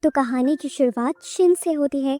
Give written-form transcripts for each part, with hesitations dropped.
तो कहानी की शुरुआत शिन से होती है,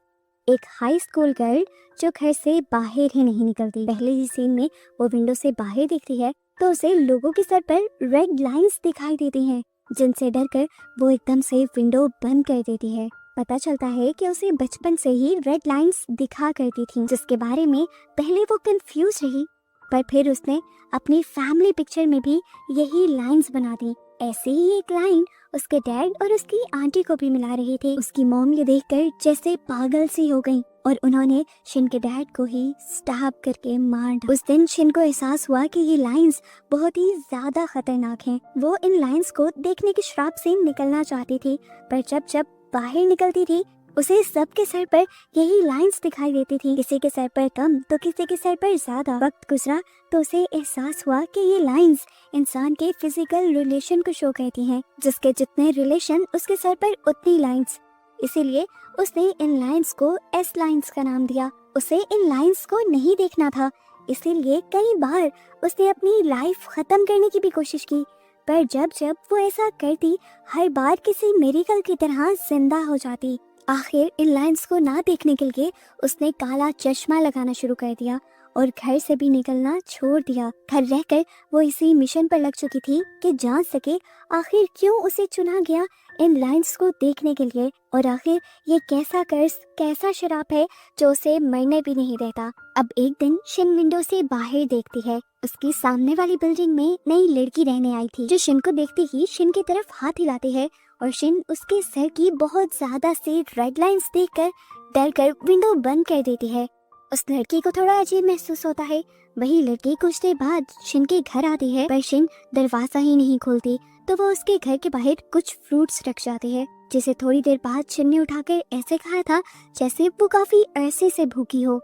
एक हाई स्कूल गर्ल जो घर से बाहर ही नहीं निकलती। पहले ही सीन में वो विंडो से बाहर देखती है तो उसे लोगों के सर पर रेड लाइंस दिखाई देती हैं, जिनसे डरकर वो एकदम से विंडो बंद कर देती है। पता चलता है कि उसे बचपन से ही रेड लाइंस दिखा करती थी, जिसके बारे में पहले वो कंफ्यूज रही, पर फिर उसने अपनी फैमिली पिक्चर में भी यही लाइंस बना दी। ऐसे ही एक लाइन उसके डैड और उसकी आंटी को भी मिला रही थी। उसकी मॉम ये देखकर जैसे पागल सी हो गई और उन्होंने शिन के डैड को ही स्टैब करके मार डाला। उस दिन शिन को एहसास हुआ कि ये लाइंस बहुत ही ज्यादा खतरनाक हैं। वो इन लाइंस को देखने के श्राप से निकलना चाहती थी, पर जब जब बाहर निकलती थी उसे सबके सर पर यही लाइंस दिखाई देती थी, किसी के सर पर कम तो किसी के सर पर ज्यादा। वक्त गुजरा तो उसे एहसास हुआ कि ये लाइंस इंसान के फिजिकल रिलेशन को शो करती हैं, जिसके जितने रिलेशन उसके सर पर उतनी लाइंस। इसीलिए उसने इन लाइंस को एस लाइंस का नाम दिया। उसे इन लाइंस को नहीं देखना था, इसीलिए कई बार उसने अपनी लाइफ खत्म करने की भी कोशिश की, पर जब जब वो ऐसा करती हर बार किसी मिरेकल की तरह जिंदा हो जाती। आखिर इन लाइंस को ना देखने के लिए उसने काला चश्मा लगाना शुरू कर दिया और घर से भी निकलना छोड़ दिया। घर रहकर वो इसी मिशन पर लग चुकी थी कि जान सके आखिर क्यों उसे चुना गया इन लाइंस को देखने के लिए, और आखिर ये कैसा कर्ज, कैसा शराब है जो उसे मरने भी नहीं देता। अब एक दिन शिन विंडो से बाहर देखती है। उसकी सामने वाली बिल्डिंग में नई लड़की रहने आई थी, जो शिन को देखती ही शिन की तरफ हाथ हिलाती है और शिन उसके सर की बहुत ज्यादा सी रेड लाइंस देखकर डरकर विंडो बंद कर देती है। उस लड़की को थोड़ा अजीब महसूस होता है। वही लड़की कुछ देर बाद शिन के घर आती है, पर शिन दरवाजा ही नहीं खोलती तो वो उसके घर के बाहर कुछ फ्रूट्स रख जाती है, जिसे थोड़ी देर बाद शिन ने उठाकर ऐसे खाया था जैसे वो काफी अरसे से भूखी हो।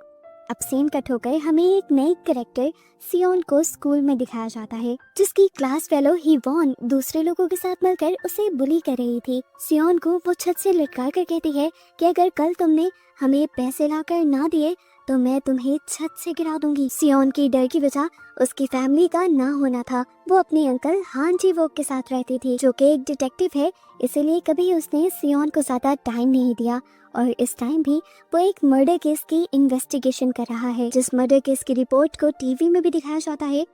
अब सीन कट होकर हमें एक नई कैरेक्टर सियोन को स्कूल में दिखाया जाता है, जिसकी क्लास फेलो हिवॉन दूसरे लोगों के साथ मिलकर उसे बुली कर रही थी। सियोन को वो छत से लटका कर कहती है कि अगर कल तुमने हमें पैसे लाकर ना दिए तो मैं तुम्हें छत से गिरा दूंगी। सियोन की डर की वजह उसकी फैमिली का ना होना था। वो अपने अंकल हान जी वोक के साथ रहती थी, जो कि एक डिटेक्टिव है, इसीलिए कभी उसने सियोन को ज्यादा टाइम नहीं दिया, और इस टाइम भी वो एक मर्डर केस की इन्वेस्टिगेशन कर रहा है, जिस मर्डर केस की रिपोर्ट को टीवी में भी दिखाया जाता है।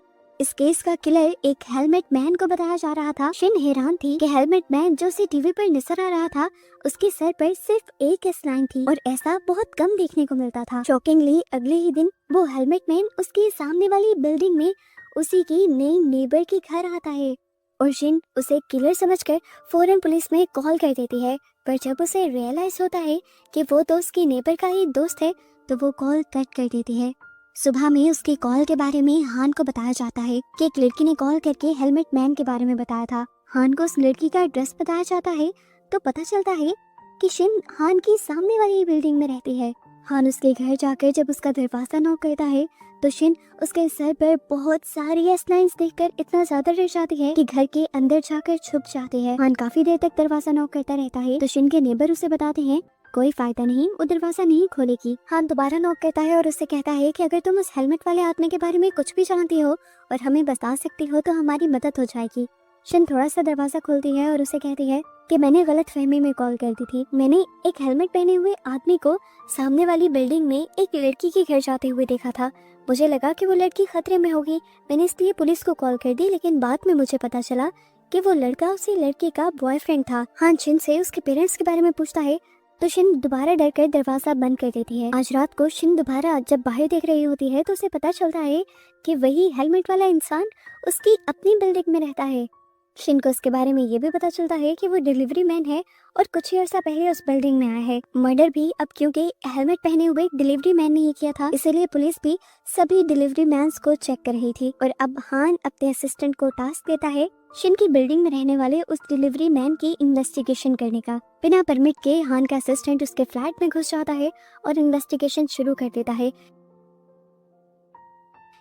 इस केस का किलर एक हेलमेट मैन को बताया जा रहा था। शिन हैरान थी कि हेलमेट मैन जो उसे टीवी पर नजर आ रहा था, उसके सर पर सिर्फ एक एस लाइन थी और ऐसा बहुत कम देखने को मिलता था। शॉकिंगली अगले ही दिन वो हेलमेट मैन उसकी सामने वाली बिल्डिंग में उसी की नई नेबर के घर आता है और शिन उसे किलर समझकर फौरन पुलिस में कॉल कर देती है, पर जब उसे रियलाइज होता है कि वो तो उसकी नेबर का ही दोस्त है तो वो कॉल कट कर देती है। सुबह में उसकी कॉल के बारे में हान को बताया जाता है कि एक लड़की ने कॉल करके हेलमेट मैन के बारे में बताया था। हान को उस लड़की का एड्रेस बताया जाता है तो पता चलता है कि शिन हान की सामने वाली बिल्डिंग में रहती है। हान उसके घर जाकर जब उसका दरवाजा नॉक करता है तो शिन उसके सर पर बहुत सारी एस लाइंस देखकर इतना ज्यादा डर जाती है कि घर के अंदर जाकर छुप जाती है। हान काफी देर तक दरवाजा नॉक करता रहता है तो शिन के नेबर उसे बताते हैं कोई फायदा नहीं, वो दरवाजा नहीं खोलेगी। हान दोबारा नॉक करता है और उससे कहता है कि अगर तुम उस हेलमेट वाले आदमी के बारे में कुछ भी जानती हो और हमें बता सकती हो तो हमारी मदद हो जाएगी। शिन थोड़ा सा दरवाजा खोलती है और उसे कहती है कि मैंने गलत फहमी में कॉल कर दी थी। मैंने एक हेलमेट पहने हुए आदमी को सामने वाली बिल्डिंग में एक लड़की के घर जाते हुए देखा था। मुझे लगा कि वो लड़की खतरे में होगी, मैंने इसलिए पुलिस को कॉल कर दी, लेकिन बाद में मुझे पता चला कि वो लड़का उसी लड़की का बॉयफ्रेंड था। हान शिन से उसके पेरेंट्स के बारे में पूछता है तो शिन दोबारा डर कर दरवाजा बंद कर देती है। आज रात को शिन दोबारा जब बाहर देख रही होती है तो उसे पता चलता है कि वही हेलमेट वाला इंसान उसकी अपनी बिल्डिंग में रहता है। शिन को इसके बारे में ये भी पता चलता है कि वो डिलीवरी मैन है और कुछ ही अर्सा पहले उस बिल्डिंग में आया है। मर्डर भी अब क्योंकि हेलमेट पहने हुए डिलीवरी मैन ने ही किया था, इसलिए पुलिस भी सभी डिलीवरी मैन्स को चेक कर रही थी। और अब हान अपने असिस्टेंट को टास्क देता है शिन की बिल्डिंग में रहने वाले उस डिलीवरी मैन की इन्वेस्टिगेशन करने का। बिना परमिट के हान का असिस्टेंट उसके फ्लैट में घुस जाता है और इन्वेस्टिगेशन शुरू कर देता है।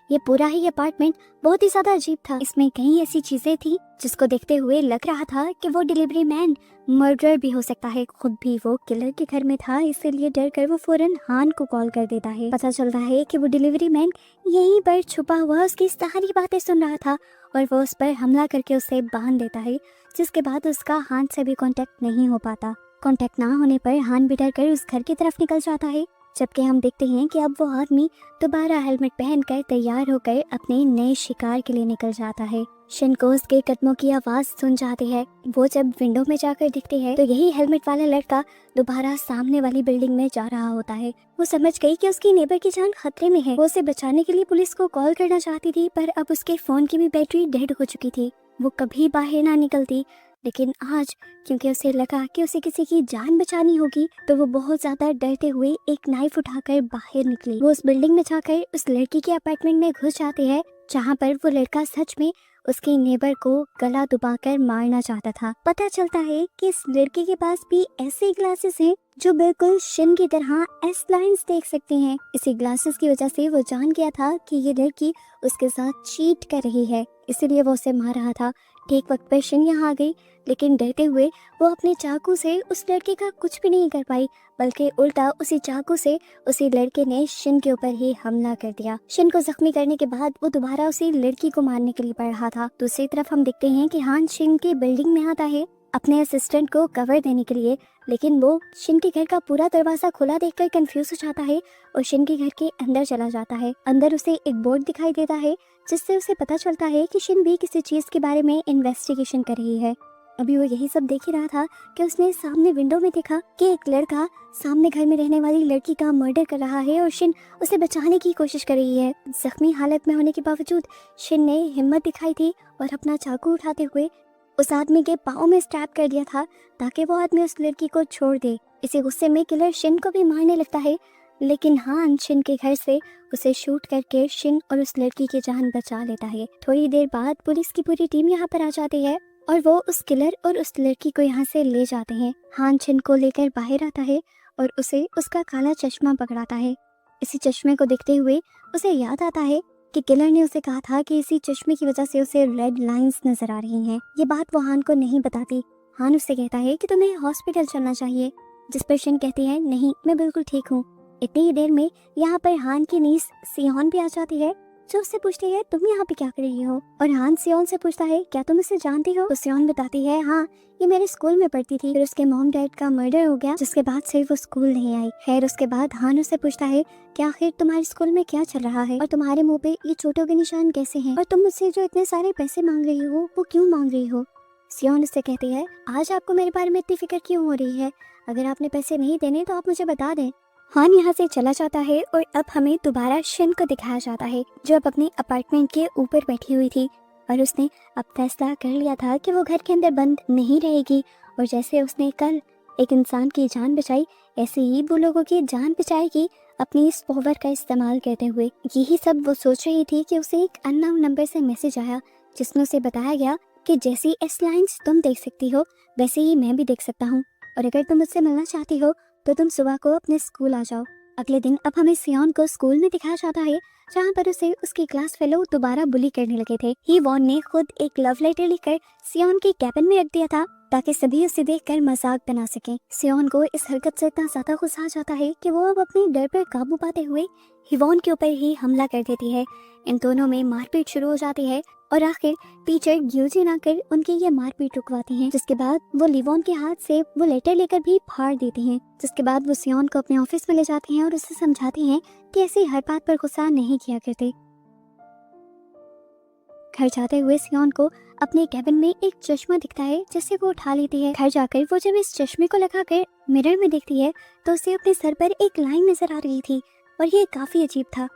ये पूरा ही अपार्टमेंट बहुत ही ज्यादा अजीब था। इसमें कई ऐसी चीजें थी जिसको देखते हुए लग रहा था कि वो डिलीवरी मैन मर्डरर भी हो सकता है। खुद भी वो किलर के घर में था, इसीलिए डर कर वो फौरन हान को कॉल कर देता है। पता चलता है कि वो डिलीवरी मैन यहीं पर छुपा हुआ उसकी सारी बातें सुन रहा था और वो उस पर हमला करके उसे बांध देता है, जिसके बाद उसका हान से भी कांटेक्ट नहीं हो पाता। कांटेक्ट ना होने पर हान भी डर कर उस घर की तरफ निकल जाता है, जबकि हम देखते हैं कि अब वो आदमी दोबारा हेलमेट पहनकर तैयार होकर अपने नए शिकार के लिए निकल जाता है। शिन को उसके कदमों की आवाज सुन जाती है। वो जब विंडो में जाकर दिखती है तो यही हेलमेट वाला लड़का दोबारा सामने वाली बिल्डिंग में जा रहा होता है। वो समझ गई कि उसकी नेबर की जान खतरे में है। वो उसे बचाने के लिए पुलिस को कॉल करना चाहती थी, पर अब उसके फोन की भी बैटरी डेड हो चुकी थी। वो कभी बाहर ना निकलती, लेकिन आज क्योंकि उसे लगा कि उसे किसी की जान बचानी होगी, तो वो बहुत ज्यादा डरते हुए एक नाइफ उठाकर बाहर निकली। वो उस बिल्डिंग में जाकर उस लड़की के अपार्टमेंट में घुस जाती है, जहाँ पर वो लड़का सच में उसके नेबर को गला दबाकर मारना चाहता था। पता चलता है कि इस लड़के के पास भी ऐसे ग्लासेस हैं जो बिल्कुल शिन की तरह एस लाइंस देख सकते हैं। इसी ग्लासेस की वजह से वो जान गया था कि ये लड़की उसके साथ चीट कर रही है, इसीलिए वो उसे मार रहा था। ठीक वक्त पर शिन यहाँ आ गई, लेकिन डरते हुए वो अपने चाकू से उस लड़के का कुछ भी नहीं कर पाई, बल्कि उल्टा उसी चाकू से उसी लड़के ने शिन के ऊपर ही हमला कर दिया। शिन को जख्मी करने के बाद वो दोबारा उसी लड़की को मारने के लिए बढ़ रहा था। दूसरी तरफ हम देखते हैं कि हान शिन की बिल्डिंग में आता है अपने असिस्टेंट को कवर देने के लिए, लेकिन वो शिन के घर का पूरा दरवाजा खुला देखकर कंफ्यूज हो जाता है और शिन के घर के अंदर चला जाता है। अंदर उसे एक बोर्ड दिखाई देता है, जिससे उसे पता चलता है कि शिन भी किसी चीज के बारे में इन्वेस्टिगेशन कर रही है। अभी वो यही सब देख ही रहा था कि उसने सामने विंडो में देखा कि एक लड़का सामने घर में रहने वाली लड़की का मर्डर कर रहा है और शिन उसे बचाने की कोशिश कर रही है। जख्मी हालत में होने के बावजूद शिन ने हिम्मत दिखाई थी और अपना चाकू उठाते हुए उस आदमी के पाँव में स्टैब कर दिया था, ताकि वो आदमी उस लड़की को छोड़ दे। इसी गुस्से में किलर शिन को भी मारने लगता है, लेकिन हान शिन के घर से उसे शूट करके शिन और उस लड़की की जान बचा लेता है। थोड़ी देर बाद पुलिस की पूरी टीम यहाँ पर आ जाती है और वो उस किलर और उस लड़की को यहाँ से ले जाते हैं। हान शिन को लेकर बाहर आता है और उसे उसका काला चश्मा पकड़ाता है। इसी चश्मे को देखते हुए उसे याद आता है कि किलर ने उसे कहा था कि इसी चश्मे की वजह से उसे रेड लाइंस नजर आ रही हैं। ये बात वो हान को नहीं बताती। हान उससे कहता है कि तुम्हें हॉस्पिटल चलना चाहिए, जिस पर शिन कहती है नहीं, मैं बिल्कुल ठीक हूँ। इतनी ही देर में यहाँ पर हान की नीस सियोन भी आ जाती है, जो उससे पूछती है तुम यहाँ पे क्या कर रही हो। और हान सियोन से पूछता है क्या तुम इसे जानती हो। तो सियोन बताती है हाँ, ये मेरे स्कूल में पढ़ती थी, फिर उसके मॉम डैड का मर्डर हो गया, जिसके बाद से वो स्कूल नहीं आई। खैर उसके बाद हान उससे पूछता है कि आखिर तुम्हारे स्कूल में क्या चल रहा है और तुम्हारे मुंह पे ये चोटों के निशान कैसे हैं, और तुम मुझसे जो इतने सारे पैसे मांग रही हो वो क्यों मांग रही हो। सियोन उससे कहती है आज आपको मेरे बारे में इतनी फिक्र क्यों हो रही है, अगर आपने पैसे नहीं देने तो आप मुझे बता दें। हान यहाँ से चला जाता है और अब हमें दोबारा शिन को दिखाया जाता है, जो अब अपने अपार्टमेंट के ऊपर बैठी हुई थी और उसने अब फैसला कर लिया था कि वो घर के अंदर बंद नहीं रहेगी। और जैसे उसने कल एक इंसान की जान बचाई, ऐसे ही वो लोगों की जान बचाएगी अपनी इस पावर का इस्तेमाल करते हुए। यही सब वो सोच रही थी कि उसे एक अननोन नंबर से मैसेज आया, जिसमें उसे बताया गया कि जैसी एस लाइंस तुम देख सकती हो वैसे ही मैं भी देख सकता हूँ, और अगर तुम मुझसे मिलना चाहती हो तो तुम सुबह को अपने स्कूल आ जाओ। अगले दिन अब हमें सियोन को स्कूल में दिखाया जाता है, जहाँ पर उसे उसके क्लास फेलो दोबारा बुली करने लगे थे। ही वॉन ने खुद एक लव लेटर लिखकर सियोन के कैबिन में रख दिया था, ताकि सभी उसे देखकर मजाक बना सकें। सियोन को इस हरकत से इतना ज्यादा गुस्सा आ जाता है कि वो अब अपने डर पर काबू पाते हुए हिवॉन के ऊपर ही हमला कर देती है। इन दोनों में मारपीट शुरू हो जाती है और आखिर टीचर यूजिन आकर उनकी ये मारपीट रुकवाती हैं, जिसके बाद वो लिवॉन के हाथ से वो लेटर लेकर भी फाड़ देती हैं। जिसके बाद वो सियोन को अपने ऑफिस में ले जाती हैं और उसे समझाती हैं कि ऐसी हर बात पर गुस्सा नहीं किया करते। घर जाते हुए सियोन को अपने कैबिन में एक चश्मा दिखता है, जिसे वो उठा लेती है। घर जाकर वो जब इस चश्मे को लगाकर मिरर में देखती है तो उसे अपने सर पर एक लाइन नजर आ रही थी और ये काफी अजीब था।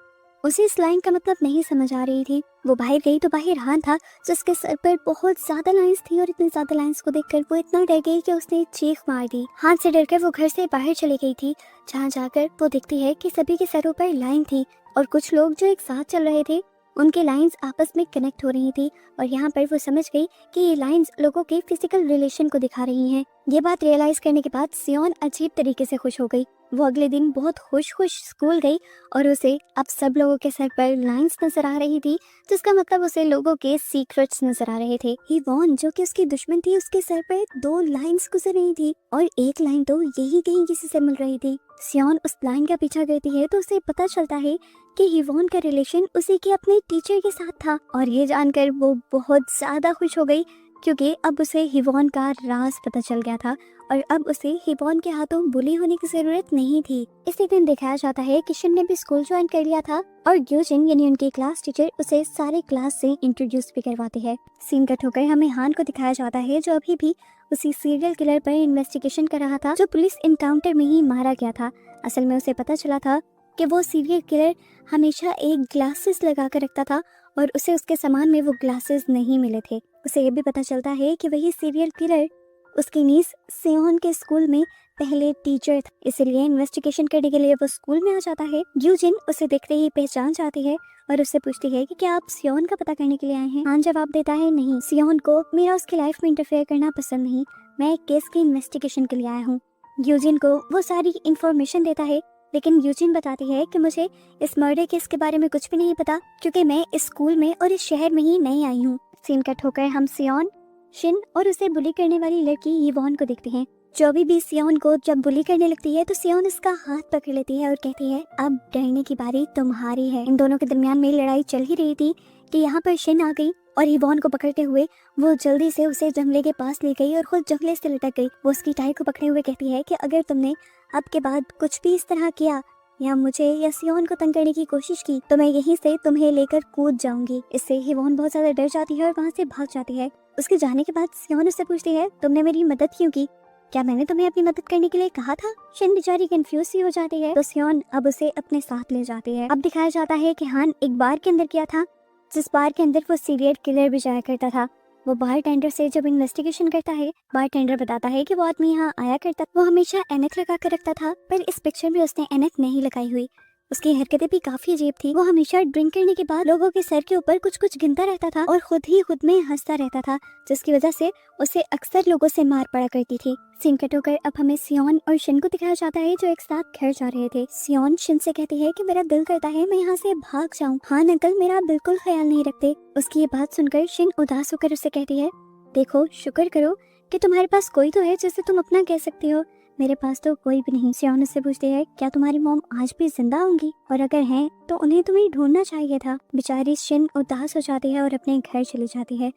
उसे इस लाइन का मतलब नहीं समझ आ रही थी। वो बाहर गई तो बाहर हान था, जिसके सर पर बहुत ज्यादा लाइंस थी, और इतनी ज्यादा लाइंस को देखकर वो इतना डर गई कि उसने एक चीख मार दी। हान से डरकर वो घर से बाहर चली गई थी, जहाँ जाकर वो देखती है कि सभी के सरों पर लाइन थी और कुछ लोग जो एक साथ चल रहे थे उनके लाइंस आपस में कनेक्ट हो रही थी। और यहाँ पर वो समझ गई कि ये लाइंस लोगों के फिजिकल रिलेशन को दिखा रही हैं। ये बात रियलाइज करने के बाद सियोन अजीब तरीके से खुश हो गई। वो अगले दिन बहुत खुश स्कूल गई और उसे अब सब लोगों के सर पर लाइंस नजर आ रही थी, जिसका मतलब उसे लोगों के सीक्रेट्स नजर आ रहे थे। हिवॉन जो कि उसकी दुश्मन थी, उसके सर पर 2 लाइंस गुजर रही थी और एक लाइन तो यही कहीं किसी से मिल रही थी। सियोन उस लाइन का पीछा करती है तो उसे पता चलता है कि हिवॉन का रिलेशन उसी के अपने टीचर के साथ था, और ये जानकर वो बहुत ज्यादा खुश हो गई क्योंकि अब उसे हिवॉन का राज पता चल गया था और अब उसे हिवॉन के हाथों बुली होने की जरूरत नहीं थी। इसी दिन दिखाया जाता है कि शिन ने भी स्कूल ज्वाइन कर लिया था और ग्यूजिन यानी उनकी क्लास टीचर उसे सारे क्लास से इंट्रोड्यूस भी करवाती है। सीन कट होकर हमें हान को दिखाया जाता है जो अभी भी उसी सीरियल किलर पर इन्वेस्टिगेशन कर रहा था जो पुलिस इनकाउंटर में ही मारा गया था। असल में उसे पता चला था कि वो सीरियल किलर हमेशा एक ग्लासेस लगा कर रखता था और उसे उसके सामान में वो ग्लासेस नहीं मिले थे। उसे ये भी पता चलता है कि वही सीरियल किलर उसकी नीस सियोन के स्कूल में पहले टीचर था, इसलिए इन्वेस्टिगेशन करने के लिए वो स्कूल में आ जाता है। ग्यूजिन उसे देखते ही पहचान जाती है और उससे पूछती है कि क्या आप सियोन का पता करने के लिए आए हैं। हान जवाब देता है नहीं, सियोन को मेरा उसकी लाइफ में इंटरफेयर करना पसंद नहीं, मैं एक केस की इन्वेस्टिगेशन के लिए आया हूँ। ग्यूजिन को वो सारी इंफॉर्मेशन देता है लेकिन यूजिन बताती है कि मुझे इस मर्डर केस के बारे में कुछ भी नहीं पता क्योंकि मैं इस स्कूल में और इस शहर में ही नहीं आई हूँ। सीन कट होकर हम सियोन, शिन और उसे बुली करने वाली लड़की यीवॉन को देखते हैं जो भी सियोन को जब बुली करने लगती है तो सियोन उसका हाथ पकड़ लेती है और कहती है अब डरने की बारी तुम्हारी है। इन दोनों के दरमियान में लड़ाई चल ही रही थी कि यहाँ पर शिन आ गई और यीवॉन को पकड़ते हुए वो जल्दी से उसे जंगले के पास ले गई और खुद जंगले से लटक गई। वो उसकी टाई को पकड़े हुए कहती है कि अगर तुमने अब के बाद कुछ भी इस तरह किया या मुझे या सियोन को तंग करने की कोशिश की तो मैं यहीं से तुम्हें लेकर कूद जाऊंगी। इससे यीवॉन बहुत ज्यादा डर जाती है और वहाँ से भाग जाती है। उसके जाने के बाद सियोन उससे पूछती है तुमने मेरी मदद क्यों की, क्या मैंने तुम्हें अपनी मदद करने के लिए कहा था। शिन बेचारी कंफ्यूज सी हो जाती है तो सियोन अब उसे अपने साथ ले जाती है। अब दिखाया जाता है कि हान एक बार के अंदर गया था जिस बार के अंदर वो सीरियल किलर भी जाया करता था। वो बार टेंडर से जब इन्वेस्टिगेशन करता है बार टेंडर बताता है कि वो आदमी यहाँ आया करता, वो हमेशा एनक लगा कर रखता था पर इस पिक्चर में उसने एनक नहीं लगाई हुई। उसकी हरकतें भी काफी अजीब थी। वो हमेशा ड्रिंक करने के बाद लोगों के सर के ऊपर कुछ कुछ गिनता रहता था और खुद ही खुद में हंसता रहता था जिसकी वजह से उसे अक्सर लोगों से मार पड़ा करती थी। सीन कट होकर अब हमें सियोन और शिन को दिखाया जाता है जो एक साथ घर जा रहे थे। सियोन शिन से कहती है कि मेरा दिल करता है मैं यहाँ से भाग जाऊँ। हाँ अंकल मेरा बिल्कुल ख्याल नहीं रखते। उसकी ये बात सुनकर शिन उदास होकर उसे कहती है देखो शुक्र करो कि तुम्हारे पास कोई तो है जिसे तुम अपना कह सकती हो, मेरे पास तो कोई भी नहीं। सियोन उससे पूछती है क्या तुम्हारी मॉम आज भी जिंदा होंगी और अगर हैं तो उन्हें तुम्हें ढूंढना चाहिए था। बेचारी शिन उदास हो जाती है और अपने घर चली जाती है।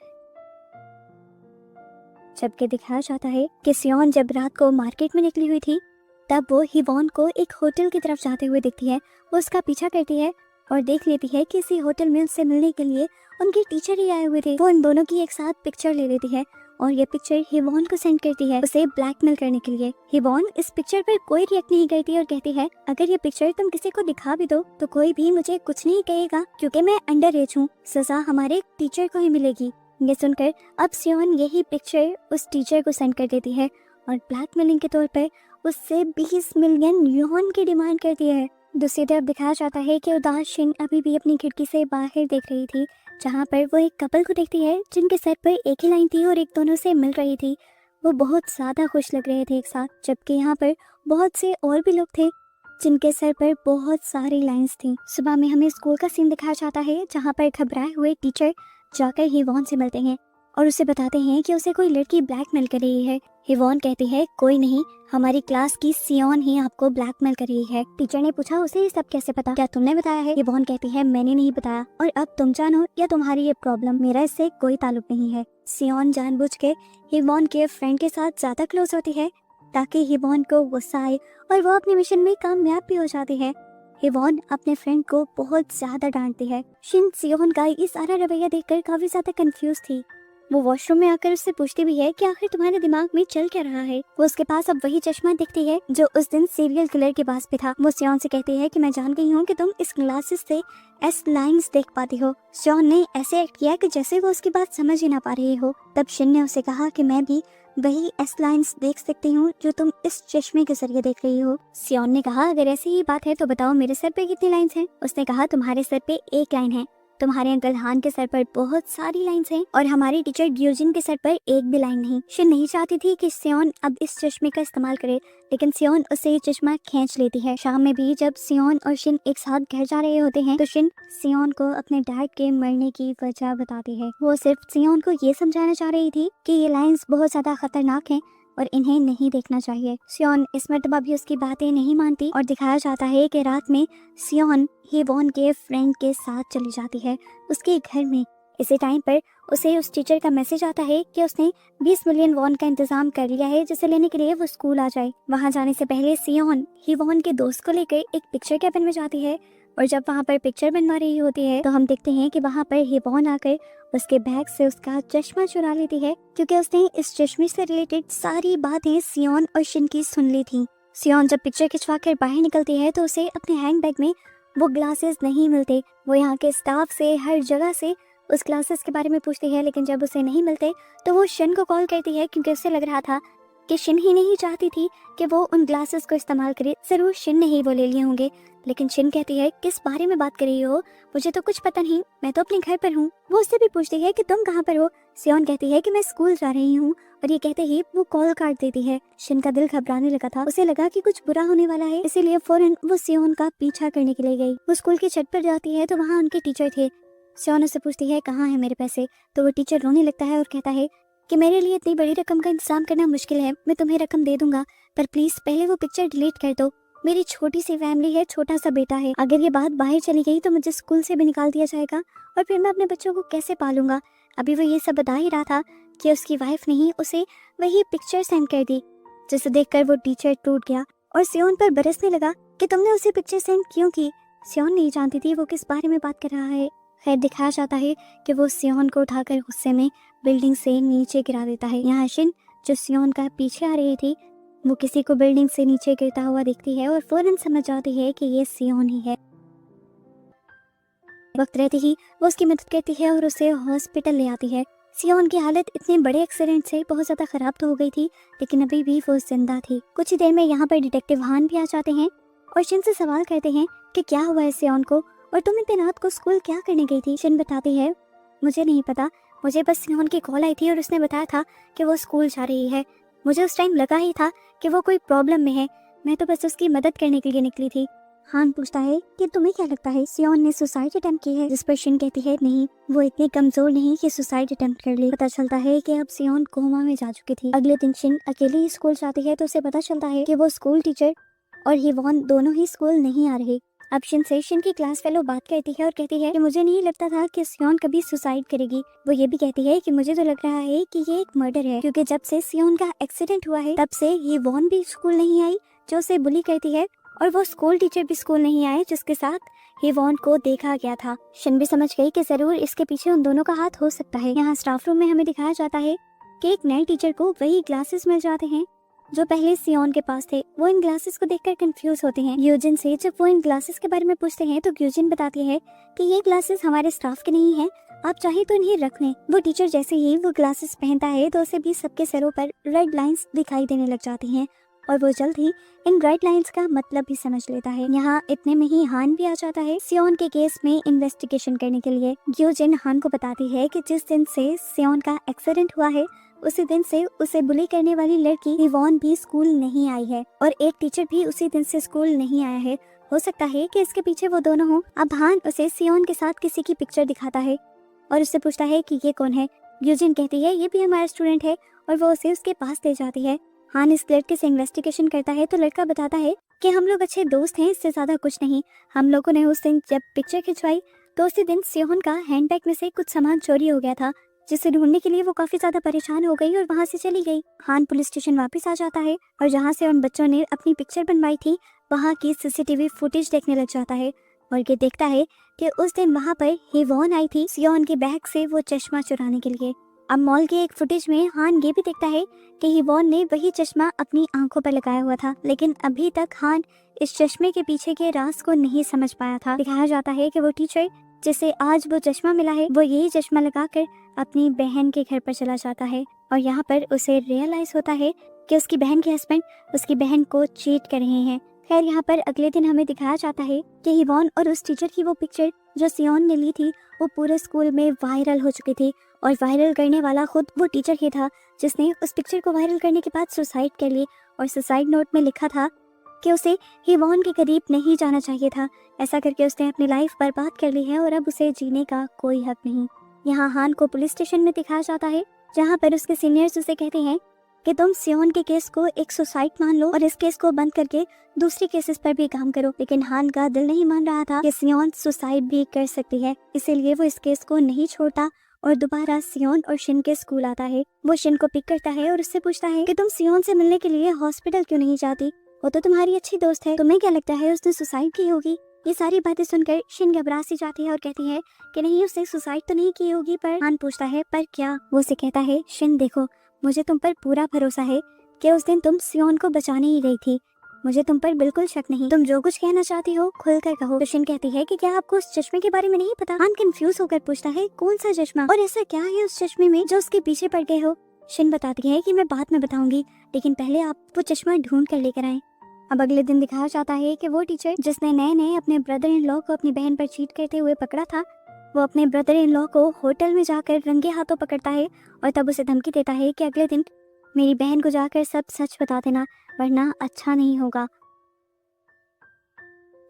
जबकि दिखाया जाता है कि सियोन जब रात को मार्केट में निकली हुई थी तब वो हिवॉन को एक होटल की तरफ जाते हुए दिखती है। वो उसका पीछा करती है और देख लेती है कि इसी होटल में उससे मिलने के लिए उनके टीचर ही आए हुए थे। वो इन दोनों की एक साथ पिक्चर ले लेती है और ये पिक्चर हिवॉन को सेंड करती है उसे ब्लैकमेल करने के लिए। हिवॉन इस पिक्चर पर कोई रिएक्ट नहीं करती और कहती है अगर ये पिक्चर तुम किसी को दिखा भी दो तो कोई भी मुझे कुछ नहीं कहेगा क्योंकि मैं अंडर एज हूँ, सजा हमारे टीचर को ही मिलेगी। ये सुनकर अब सियोन यही पिक्चर उस टीचर को सेंड कर देती है और ब्लैकमेलिंग के तौर पर उससे 20 मिलियन युआन की डिमांड करती है। दूसरी तरफ दिखाया जाता है कि उदास शिन अभी भी अपनी खिड़की से बाहर देख रही थी जहाँ पर वो एक कपल को देखती है जिनके सर पर एक ही लाइन थी और एक दोनों से मिल रही थी। वो बहुत ज्यादा खुश लग रहे थे एक साथ, जबकि यहाँ पर बहुत से और भी लोग थे जिनके सर पर बहुत सारी लाइंस थी। सुबह में हमें स्कूल का सीन दिखाया जाता है जहाँ पर घबराए हुए टीचर जाकर हिवॉन से मिलते हैं और उसे बताते हैं कि उसे कोई लड़की ब्लैकमेल कर रही है। हिवॉन कहती है कोई नहीं, हमारी क्लास की सियोन ही आपको ब्लैकमेल कर रही है। टीचर ने पूछा उसे ये सब कैसे पता, क्या तुमने बताया है। हिवॉन कहती है मैंने नहीं बताया और अब तुम जानो या तुम्हारी ये प्रॉब्लम, मेरा इससे कोई ताल्लुक नहीं है। सियोन जानबूझ के हिवॉन के फ्रेंड के साथ ज्यादा क्लोज होती है ताकि हिवॉन को गुस्सा आए और वो अपने मिशन में कामयाब भी हो जाती है। हिवॉन अपने फ्रेंड को बहुत ज्यादा डांटती है। शिन सियोन का ये सारा रवैया देखकर काफी ज्यादा कंफ्यूज थी। वो वॉशरूम में आकर उससे पूछती भी है कि आखिर तुम्हारे दिमाग में चल क्या रहा है। वो उसके पास अब वही चश्मा दिखती है जो उस दिन सीरियल किलर के पास भी था। वो सियोन से कहती है कि मैं जान गई हूँ कि तुम इस ग्लासेस से एस लाइंस देख पाती हो। सियोन ने ऐसे एक्ट किया कि जैसे वो उसकी बात समझ ही ना पा रही हो। तब शिन ने उसे कहा कि मैं भी वही एस लाइंस देख सकती हूँ जो तुम इस चश्मे के जरिए देख रही हो। सियोन ने कहा अगर ऐसी ही बात है तो बताओ मेरे सर पे कितनी लाइंस हैं। उसने कहा तुम्हारे सर पे एक लाइन है, तुम्हारे अंकल हान के सर पर बहुत सारी लाइंस हैं और हमारी टीचर ग्यूजिन के सर पर एक भी लाइन नहीं। शिन नहीं चाहती थी कि सियोन अब इस चश्मे का इस्तेमाल करे, लेकिन सियोन उससे ये चश्मा खींच लेती है। शाम में भी जब सियोन और शिन एक साथ घर जा रहे होते हैं तो शिन सियोन को अपने डैड के मरने की वजह बताती है। वो सिर्फ सियोन को ये समझाना चाह रही थी कि ये लाइंस बहुत ज्यादा खतरनाक हैं और इन्हें नहीं देखना चाहिए। सियोन इस मर्तबा भी उसकी बातें नहीं मानती और दिखाया जाता है कि रात में सियोन हिवॉन के फ्रेंड के साथ चली जाती है उसके घर में। इसी टाइम पर उसे उस टीचर का मैसेज आता है कि उसने 20 मिलियन वॉन का इंतजाम कर लिया है, जिसे लेने के लिए वो स्कूल आ जाए। वहाँ जाने से पहले सियोन हिवॉन के दोस्त को लेकर एक पिक्चर कैबिन में जाती है और जब वहाँ पर पिक्चर बनवा रही होती है तो हम देखते हैं कि वहाँ पर हिवॉन आकर उसके बैग से उसका चश्मा चुरा लेती है, क्योंकि उसने इस चश्मे से रिलेटेड सारी बातें सियोन और शिन की सुन ली थी। सियोन जब पिक्चर खिंचवा कर बाहर निकलती है तो उसे अपने हैंड बैग में वो ग्लासेस नहीं मिलते। वो यहाँ के स्टाफ से हर जगह से उस ग्लासेस के बारे में पूछती है, लेकिन जब उसे नहीं मिलते तो वो शिन को कॉल करती है, क्योंकि उसे लग रहा था कि शिन ही नहीं चाहती थी कि वो उन ग्लासेस को इस्तेमाल करे, जरूर शिन ने ही वो ले लिए होंगे। लेकिन शिन कहती है, किस बारे में बात कर रही हो, मुझे तो कुछ पता नहीं, मैं तो अपने घर पर हूँ। वो उससे भी पूछती है कि तुम कहाँ पर हो। सियोन कहती है कि मैं स्कूल जा रही हूँ, और ये कहते ही वो कॉल काट देती है। शिन का दिल घबराने लगा था, उसे लगा कि कुछ बुरा होने वाला है, इसीलिए फौरन वो सियोन का पीछा करने के लिए गई। वो स्कूल की छत पर जाती है तो वहाँ उनके टीचर थे। सियोन उससे पूछती है कहाँ है मेरे पैसे, तो वो टीचर रोने लगता है और कहता है कि मेरे लिए इतनी बड़ी रकम का इंतजाम करना मुश्किल है, मैं तुम्हें रकम दे दूंगा, पर प्लीज पहले वो पिक्चर डिलीट कर दो। मेरी छोटी सी फैमिली है, छोटा सा बेटा है, अगर ये बात बाहर चली गई तो मुझे स्कूल से भी निकाल दिया जाएगा और फिर मैं अपने बच्चों को कैसे पालूंगा। अभी वो ये सब बता ही रहा था कि उसकी वाइफ ने ही उसे वही पिक्चर सेंड कर दी, जिसे देखकर वो टीचर टूट गया और सियोन पर बरसने लगा कि तुमने उसे पिक्चर सेंड क्यों की। सियोन नहीं जानती थी वो किस बारे में बात कर रहा है। खैर दिखाया जाता है कि वो सियोन को उठाकर गुस्से में बिल्डिंग से नीचे गिरा देता है। यहाँ शिन जो सियोन का पीछे आ रही थी वो किसी को बिल्डिंग से नीचे गिरता हुआ देखती है और फौरन समझ जाती है कि ये सियोन ही है। वक्त रहते ही वो उसकी मदद करती है और उसे हॉस्पिटल ले आती है। सियोन की हालत इतने बड़े एक्सीडेंट से बहुत ज्यादा खराब तो हो गई थी, लेकिन अभी भी वो जिंदा थी। कुछ ही देर में यहाँ पर डिटेक्टिव हान भी आ जाते हैं और शिन से सवाल करते हैं कि क्या हुआ है सियोन को, और तुम इतनी रात को स्कूल क्या करने गई थी। शिन बताती है मुझे नहीं पता, मुझे बस सियोन की कॉल आई थी और उसने बताया था कि वो स्कूल जा रही है। मुझे उस टाइम लगा ही था कि वो कोई प्रॉब्लम में है, मैं तो बस उसकी मदद करने के लिए निकली थी। हान पूछता है कि तुम्हें क्या लगता है सियोन ने सुसाइड अटेम्प्ट की है, जिस पर शिन कहती है नहीं, वो इतनी कमजोर नहीं कि सुसाइड अटेम्प्ट कर ले। पता चलता है कि अब सियोन कोमा में जा चुकी थी। अगले दिन शिन अकेले ही स्कूल जाती है तो उसे पता चलता है कि वो स्कूल टीचर और हिवॉन दोनों ही स्कूल नहीं आ रहे। अब शिन से शिन की क्लास फेलो बात करती है और कहती है कि मुझे नहीं लगता था कि सियोन कभी सुसाइड करेगी। वो ये भी कहती है कि मुझे तो लग रहा है कि ये एक मर्डर है, क्योंकि जब से सियोन का एक्सीडेंट हुआ है तब से हिवॉन भी स्कूल नहीं आई जो उसे बुली करती है, और वो स्कूल टीचर भी स्कूल नहीं आए जिसके साथ हिवॉन को देखा गया था। शिन भी समझ गई कि जरूर इसके पीछे उन दोनों का हाथ हो सकता है। यहाँ स्टाफ रूम में हमें दिखाया जाता है कि एक नए टीचर को वही ग्लासेस मिल जाते हैं जो पहले सियोन के पास थे। वो इन ग्लासेस को देखकर कंफ्यूज होते हैं। ग्यूजिन से जब वो इन ग्लासेस के बारे में पूछते हैं तो ग्यूजिन बताती है कि ये ग्लासेस हमारे स्टाफ के नहीं हैं, आप चाहे तो इन्हें रख लें। वो टीचर जैसे ही वो ग्लासेस पहनता है तो उसे भी सबके सरों पर रेड लाइंस दिखाई देने लग जाती हैं और वो जल्द ही इन रेड लाइंस का मतलब भी समझ लेता है। यहाँ इतने में ही हान भी आ जाता है सियोन के केस में इन्वेस्टिगेशन करने के लिए। ग्यूजिन हान को बताती है कि जिस दिन से सियोन का एक्सीडेंट हुआ है उसी दिन से उसे बुली करने वाली लड़की हिवॉन भी स्कूल नहीं आई है और एक टीचर भी उसी दिन से स्कूल नहीं आया है। हो सकता है कि इसके पीछे वो दोनों हों। अब हान उसे सियोन के साथ किसी की पिक्चर दिखाता है और उससे पूछता है कि ये कौन है। ग्यूजिन कहती है ये भी हमारा स्टूडेंट है और वो उसे उसके पास ले जाती है। हान इस लड़के से इन्वेस्टिगेशन करता है तो लड़का बताता है कि हम लोग अच्छे दोस्त हैं, इससे ज्यादा कुछ नहीं। हम लोगों ने उस दिन जब पिक्चर खिंचवाई तो उसी दिन सियोन का हैंडबैग में से कुछ सामान चोरी हो गया था, जिसे ढूंढने के लिए वो काफी ज्यादा परेशान हो गई और वहाँ से चली गई। हान पुलिस स्टेशन वापस आ जाता है और जहाँ से उन बच्चों ने अपनी पिक्चर बनवाई थी वहाँ की सीसीटीवी फुटेज देखने लग जाता है और ये देखता है कि उस दिन वहाँ पर हिवॉन आई थी सियोन के बैग से वो चश्मा चुराने के लिए। अब मॉल के एक फुटेज में हान ये भी देखता है कि हिवॉन ने वही चश्मा अपनी आंखों पर लगाया हुआ था, लेकिन अभी तक हान इस चश्मे के पीछे के राज को नहीं समझ पाया था। दिखाया जाता है कि वो टीचर जिसे आज वो चश्मा मिला है वो यही चश्मा लगाकर अपनी बहन के घर पर चला जाता है और यहाँ पर उसे रियलाइज होता है कि उसकी बहन के हस्बैंड उसकी बहन को चीट कर रहे हैं। खैर यहाँ पर अगले दिन हमें दिखाया जाता है कि हिवॉन और उस टीचर की वो पिक्चर जो सियोन ने ली थी वो पूरे स्कूल में वायरल हो चुकी थी और वायरल करने वाला खुद वो टीचर ही था जिसने उस पिक्चर को वायरल करने के बाद सुसाइड कर ली और सुसाइड नोट में लिखा था कि उसे हिवॉन के करीब नहीं जाना चाहिए था। ऐसा करके उसने अपनी लाइफ बर्बाद कर ली है और अब उसे जीने का कोई हक नहीं। यहाँ हान को पुलिस स्टेशन में दिखाया जाता है जहाँ पर उसके सीनियर्स उसे कहते हैं कि तुम सियोन के केस को एक सुसाइड मान लो और इस केस को बंद करके दूसरी केसेस पर भी काम करो। लेकिन हान का दिल नहीं मान रहा था कि सियोन सुसाइड भी कर सकती है, इसीलिए वो इस केस को नहीं छोड़ता और दोबारा सियोन और शिन के स्कूल आता है। वो शिन को पिक करता है और उससे पूछता है कि तुम सियोन से मिलने के लिए हॉस्पिटल क्यों नहीं जाती, वो तो तुम्हारी अच्छी दोस्त है, तुम्हें क्या लगता है उसने सुसाइड की होगी। ये सारी बातें सुनकर शिन घबरा सी जाती है और कहती है कि नहीं, उसने सुसाइड तो नहीं की होगी। पर हान पूछता है पर क्या। वो उसे कहता है शिन देखो, मुझे तुम पर पूरा भरोसा है कि उस दिन तुम सियोन को बचाने ही गई थी, मुझे तुम पर बिल्कुल शक नहीं, तुम जो कुछ कहना चाहती हो खुलकर कहो। तो शिन कहती है कि क्या आपको उस चश्मे के बारे में नहीं पता। हान कंफ्यूज होकर पूछता है कौन सा चश्मा और ऐसा क्या है उस चश्मे में जो उसके पीछे पड़ गए हो। शिन बताती है कि मैं बाद में बताऊंगी, लेकिन पहले आप वो चश्मा ढूंढ कर लेकर आए। अब अगले दिन दिखाया जाता है कि वो टीचर जिसने नए नए अपने ब्रदर इन लॉ को अपनी बहन पर चीट करते हुए पकड़ा था, वो अपने ब्रदर इन लॉ को होटल में जाकर रंगे हाथों पकड़ता है और तब उसे धमकी देता है कि अगले दिन मेरी बहन को जाकर सब सच बता देना, वरना अच्छा नहीं होगा।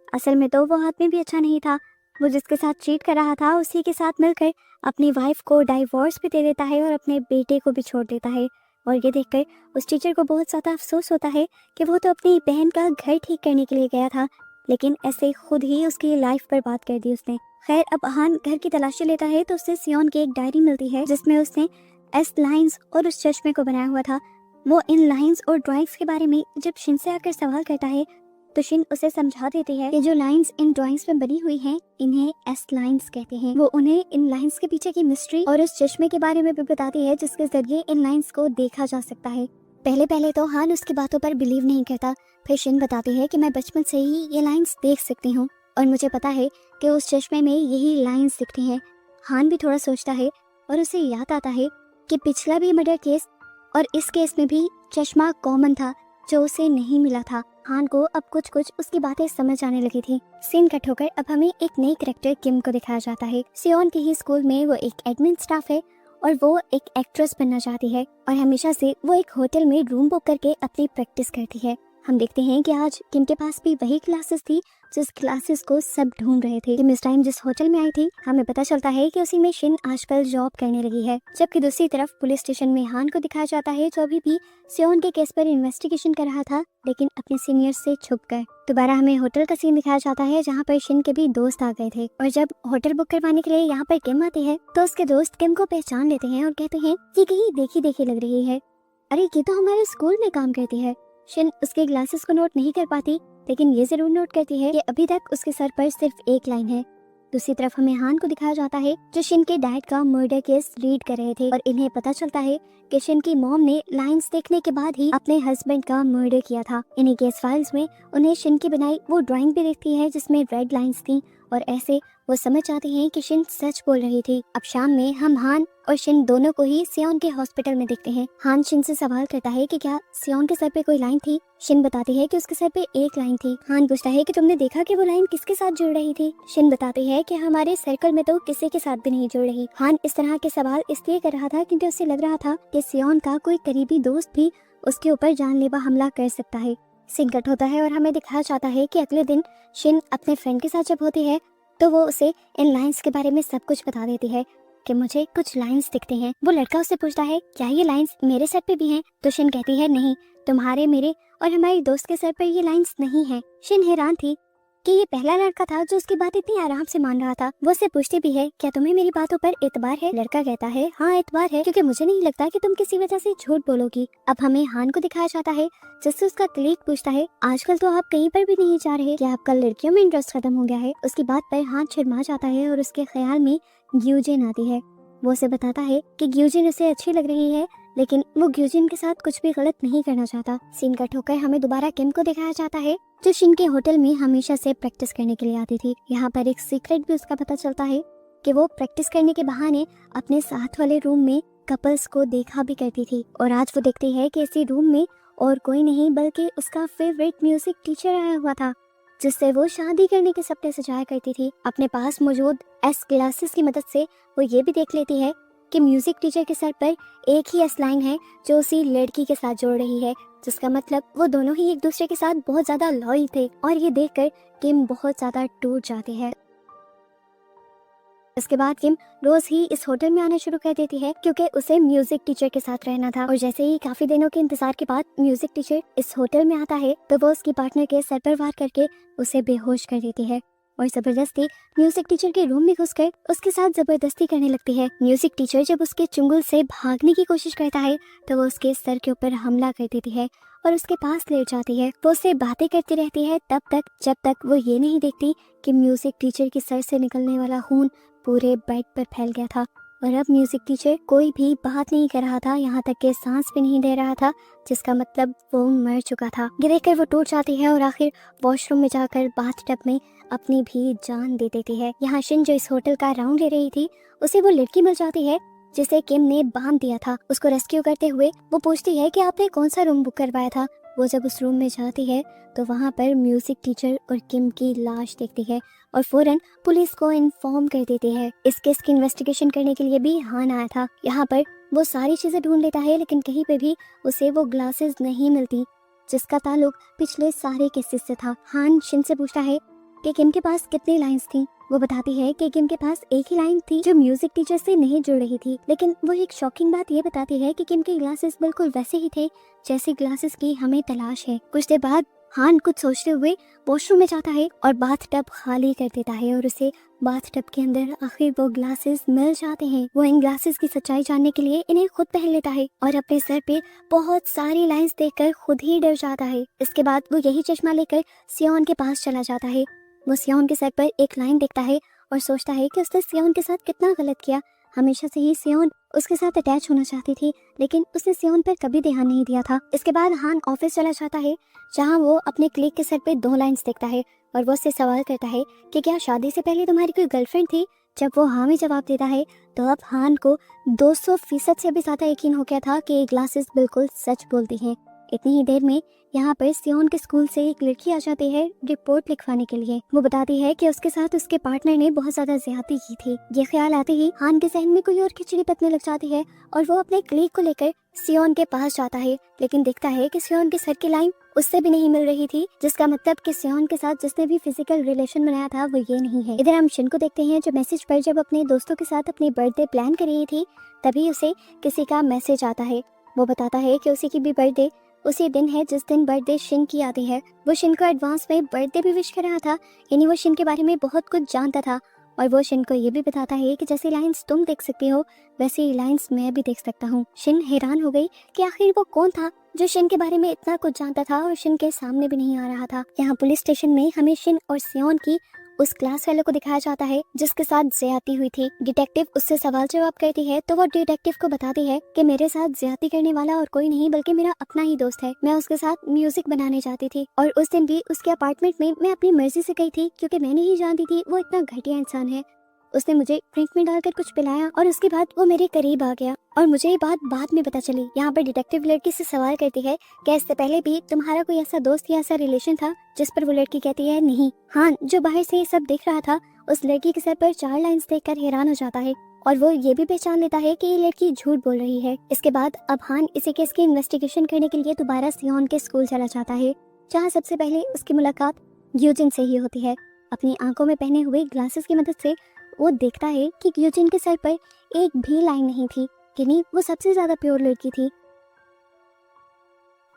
असल में तो वो आदमी भी अच्छा नहीं था, वो जिसके साथ चीट कर रहा था उसी के साथ मिलकर अपनी वाइफ को डाइवोर्स भी दे देता है और अपने बेटे को भी छोड़ देता है। और ये देखकर उस टीचर को बहुत ज़्यादा अफसोस होता है कि वो तो अपनी बहन का घर ठीक करने के लिए गया था, लेकिन ऐसे खुद ही उसकी लाइफ बर्बाद कर दी उसने। खैर, अब हान घर की तलाशी लेता है तो उससे सियोन की एक डायरी मिलती है जिसमें उसने एस लाइंस और उस चश्मे को बनाया हुआ था। वो इन लाइंस और ड्राइंग्स के बारे में जब शिन से आकर सवाल करता है तो शिन उसे समझा देती है कि जो लाइंस इन ड्राइंग्स में बनी हुई हैं इन्हें एस लाइंस कहते हैं। वो उन्हें इन लाइंस के पीछे की मिस्ट्री और उस चश्मे के बारे में भी बताती है जिसके जरिए इन लाइंस को देखा जा सकता है। पहले तो हान उसकी बातों पर बिलीव नहीं करता, फिर शिन बताती है कि मैं बचपन से ही ये लाइंस देख सकती हूँ और मुझे पता है कि उस चश्मे में यही लाइंस दिखती हैं। हान भी थोड़ा सोचता है और उसे याद आता है कि पिछला भी मर्डर केस और इस केस में भी चश्मा कॉमन था जो उसे नहीं मिला था। हान को अब कुछ कुछ उसकी बातें समझ आने लगी थी। सीन कट होकर अब हमें एक नई कैरेक्टर किम को दिखाया जाता है। सियोन के ही स्कूल में वो एक एडमिन स्टाफ है और वो एक एक्ट्रेस बनना चाहती है और हमेशा से वो एक होटल में रूम बुक करके अपनी प्रैक्टिस करती है। हम देखते हैं कि आज किम के पास भी वही क्लासेस थी जिस क्लासेस को सब ढूंढ रहे थे। किम इस टाइम जिस होटल में आई थी हमें पता चलता है कि उसी में शिन आजकल जॉब करने लगी है, जबकि दूसरी तरफ पुलिस स्टेशन में हान को दिखाया जाता है जो अभी भी सियोन के केस पर इन्वेस्टिगेशन कर रहा था, लेकिन अपने सीनियर से छुपकर। दोबारा हमें होटल का सीन दिखाया जाता है जहाँ पर शिन के भी दोस्त आ गए थे और जब होटल बुक करवाने के लिए यहाँ पर किम आती है तो उसके दोस्त किम को पहचान लेते हैं और कहते हैं कि कहीं देखी देखी लग रही है, अरे ये तो हमारे स्कूल में काम करती है। शिन उसके ग्लासेस को नोट नहीं कर पाती, लेकिन ये जरूर नोट करती है कि अभी तक उसके सर पर सिर्फ एक लाइन है। दूसरी तरफ हमें हान को दिखाया जाता है जो शिन के डैड का मर्डर केस रीड कर रहे थे और इन्हें पता चलता है कि शिन की मॉम ने लाइंस देखने के बाद ही अपने हस्बैंड का मर्डर किया था। इन्हीं केस फाइल्स में उन्हें शिन की बनाई वो ड्राइंग भी दिखती है जिसमें रेड लाइंस थी और ऐसे वो समझ जाते हैं कि शिन सच बोल रही थी। अब शाम में हम हान और शिन दोनों को ही सियोन के हॉस्पिटल में देखते हैं। हान शिन से सवाल करता है कि क्या सियोन के सर पे कोई लाइन थी। शिन बताती है कि उसके सर पे एक लाइन थी। हान पूछता है कि तुमने देखा कि वो लाइन किसके साथ जुड़ रही थी। शिन बताती है कि हमारे सर्कल में तो किसी के साथ भी नहीं जुड़ रही। हान इस तरह के सवाल इसलिए कर रहा था क्योंकि उसे लग रहा था कि सियोन का कोई करीबी दोस्त भी उसके ऊपर जानलेवा हमला कर सकता है। सीन कट होता है और हमें दिखाया जाता है कि अगले दिन शिन अपने फ्रेंड के साथ जब होती है तो वो उसे इन लाइंस के बारे में सब कुछ बता देती है कि मुझे कुछ लाइंस दिखते हैं। वो लड़का उससे पूछता है क्या ये लाइंस मेरे सर पे भी हैं? तो शिन कहती है नहीं, तुम्हारे, मेरे और हमारी दोस्त के सर पर ये लाइंस नहीं है। शिन हैरान थी कि ये पहला लड़का था जो उसकी बात इतनी आराम से मान रहा था। वो उससे पूछती भी है क्या तुम्हें मेरी बातों पर एतबार है? लड़का कहता है हाँ एतबार है, क्योंकि मुझे नहीं लगता कि तुम किसी वजह से झूठ बोलोगी। अब हमें हान को दिखाया जाता है जिससे उसका कलीग पूछता है आजकल तो आप कहीं पर भी नहीं जा रहे, क्या आपका लड़कियों में इंटरेस्ट खत्म हो गया है? उसकी बात पर हान शर्मा जाता है और उसके ख्याल में ग्यूजिन आती है। वो उसे बताता है कि ग्यूजिन उसे अच्छी लग रही है, लेकिन वो ग्यूजिन के साथ कुछ भी गलत नहीं करना चाहता। सीन कट होकर हमें दोबारा किम को दिखाया जाता है जो शिन के होटल में हमेशा से प्रैक्टिस करने के लिए आती थी। यहाँ पर एक सीक्रेट भी उसका पता चलता है कि वो प्रैक्टिस करने के बहाने अपने साथ वाले रूम में कपल्स को देखा भी करती थी और आज वो देखती है कि इसी रूम में और कोई नहीं बल्कि उसका फेवरेट म्यूजिक टीचर आया हुआ था जिससे वो शादी करने के सपने सजाया करती थी। अपने पास मौजूद एस ग्लासेस की मदद से वो ये भी देख लेती है कि म्यूजिक टीचर के सर पर एक ही एस लाइन है जो उसी लड़की के साथ जोड़ रही है, जिसका मतलब वो दोनों ही एक दूसरे के साथ बहुत ज्यादा लॉयल थे। और ये देखकर किम बहुत ज्यादा टूट जाती है। इसके बाद किम रोज ही इस होटल में आना शुरू कर देती है क्योंकि उसे म्यूजिक टीचर के साथ रहना था। और जैसे ही काफी दिनों के इंतजार के बाद म्यूजिक टीचर इस होटल में आता है तो वो उसकी पार्टनर के सर पर वार करके उसे बेहोश कर देती है। और जबरदस्ती म्यूजिक टीचर के रूम में घुसकर उसके साथ जबरदस्ती करने लगती है। म्यूजिक टीचर जब उसके चुंगल से भागने की कोशिश करता है तो वो उसके सर के ऊपर हमला कर देती है और उसके पास लेट जाती है। वो उससे बातें करती रहती है तब तक जब तक वो ये नहीं देखती कि म्यूजिक टीचर के सर से निकलने वाला खून पूरे बेड पर फैल गया था और अब म्यूजिक टीचर कोई भी बात नहीं कर रहा था, यहाँ तक कि सांस भी नहीं दे रहा था, जिसका मतलब वो मर चुका था। ये देखकर वो टूट जाती है और आखिर वॉशरूम में जाकर बाथटब में अपनी भी जान दे देती है। यहाँ शिन जो इस होटल का राउंड ले रही थी उसे वो लड़की मिल जाती है जिसे किम ने बांध दिया था। उसको रेस्क्यू करते हुए वो पूछती है कि आपने कौन सा रूम बुक करवाया था। वो जब उस रूम में जाती है तो वहाँ पर म्यूजिक टीचर और किम की लाश देखती है और फौरन पुलिस को इन्फॉर्म कर देती है। इस केस की इन्वेस्टिगेशन करने के लिए भी हान आया था। यहाँ पर वो सारी चीजें ढूंढ लेता है लेकिन कहीं पे भी उसे वो ग्लासेस नहीं मिलती जिसका ताल्लुक पिछले सारे केसेस से था। हान शिन से पूछता है कि किम के पास कितनी लाइंस थी। वो बताती है कि किम के पास एक ही लाइन थी जो म्यूजिक टीचर से नहीं जुड़ रही थी, लेकिन वो एक शॉकिंग बात ये बताती है कि किम के ग्लासेस बिल्कुल वैसे ही थे जैसे ग्लासेस की हमें तलाश है। कुछ देर बाद हान कुछ सोचते हुए वॉशरूम में जाता है और बाथटब खाली कर देता है और उसे बाथटब के अंदर आखिर वो ग्लासेस मिल जाते हैं। वो इन ग्लासेस की सच्चाई जानने के लिए इन्हें खुद पहन लेता है और अपने सर पे बहुत सारी लाइंस देखकर खुद ही डर जाता है। इसके बाद वो यही चश्मा लेकर सियोन के पास चला जाता है। वो सियोन के सर पर एक लाइन देखता है और सोचता है कि उसने सियोन के साथ कितना गलत किया। हमेशा से ही सियोन उसके साथ अटैच होना चाहती थी लेकिन उसने सियोन पर कभी ध्यान नहीं दिया था। इसके बाद हान ऑफिस चला जाता है जहां वो अपने क्लिक के सर पे 2 लाइंस देखता है और वो उससे सवाल करता है कि क्या शादी से पहले तुम्हारी कोई गर्लफ्रेंड थी। जब वो हाँ में जवाब देता है तो अब हान को 200% से भी ज्यादा यकीन हो गया था कि ये ग्लासेस बिल्कुल सच बोलती हैं। इतनी ही देर में यहाँ पर सियोन के स्कूल से एक लड़की आ जाती है रिपोर्ट लिखवाने के लिए। वो बताती है कि उसके साथ उसके पार्टनर ने बहुत ज्यादा ज्यादती की थी। ये ख्याल आते ही हान के जहन में कोई और खिचड़ी पकने लग जाती है और वो अपने क्लिक को लेकर सियोन के पास जाता है लेकिन देखता है कि सियोन के सर की लाइन उससे भी नहीं मिल रही थी, जिसका मतलब कि सियोन के साथ जिसने भी फिजिकल रिलेशन बनाया था वो ये नहीं है। इधर हम शिन को देखते हैं जो मैसेज पर जब अपने दोस्तों के साथ अपनी बर्थडे प्लान कर रही थी तभी उसे किसी का मैसेज आता है। वो बताता है कि उसी की भी बर्थडे उसी दिन है जिस दिन बर्थडे शिन की आती है। वो शिन को एडवांस में बर्थडे भी विश कर रहा था, यानी वो शिन के बारे में बहुत कुछ जानता था और वो शिन को ये भी बताता है कि जैसी लाइंस तुम देख सकती हो वैसी लाइंस मैं भी देख सकता हूँ। शिन हैरान हो गई कि आखिर वो कौन था जो शिन के बारे में इतना कुछ जानता था और शिन के सामने भी नहीं आ रहा था। यहाँ पुलिस स्टेशन में हमें शिन और सियोन की उस क्लास वाले को दिखाया जाता है जिसके साथ ज्यादती हुई थी। डिटेक्टिव उससे सवाल जवाब करती है तो वो डिटेक्टिव को बताती है कि मेरे साथ ज्यादती करने वाला और कोई नहीं बल्कि मेरा अपना ही दोस्त है। मैं उसके साथ म्यूजिक बनाने जाती थी और उस दिन भी उसके अपार्टमेंट में मैं अपनी मर्जी से गई थी क्योंकि मैं नहीं जानती थी वो इतना घटिया इंसान है। उसने मुझे ड्रिंक में डालकर कुछ पिलाया और उसके बाद वो मेरे करीब आ गया और मुझे ये बात बाद में पता चली। यहाँ पर डिटेक्टिव लड़की से सवाल करती है कि इससे पहले भी तुम्हारा कोई ऐसा दोस्त या ऐसा रिलेशन था, जिस पर वो लड़की कहती है नहीं। हान जो बाहर से ये सब देख रहा था उस लड़की के सर पर 4 लाइंस देखकर हैरान हो जाता है और वो ये भी पहचान लेता है कि ये लड़की झूठ बोल रही है। इसके बाद अब हान इसी केस की इन्वेस्टिगेशन करने के लिए दोबारा सियोन के स्कूल चला जाता है जहाँ सबसे पहले उसकी मुलाकात ग्यूजिन से ही होती है। अपनी आंखों में पहने हुए ग्लासेस की मदद से वो देखता है कि ग्यूजिन के सर पर एक भी लाइन नहीं थी, यानी वो सबसे ज्यादा प्योर लड़की थी।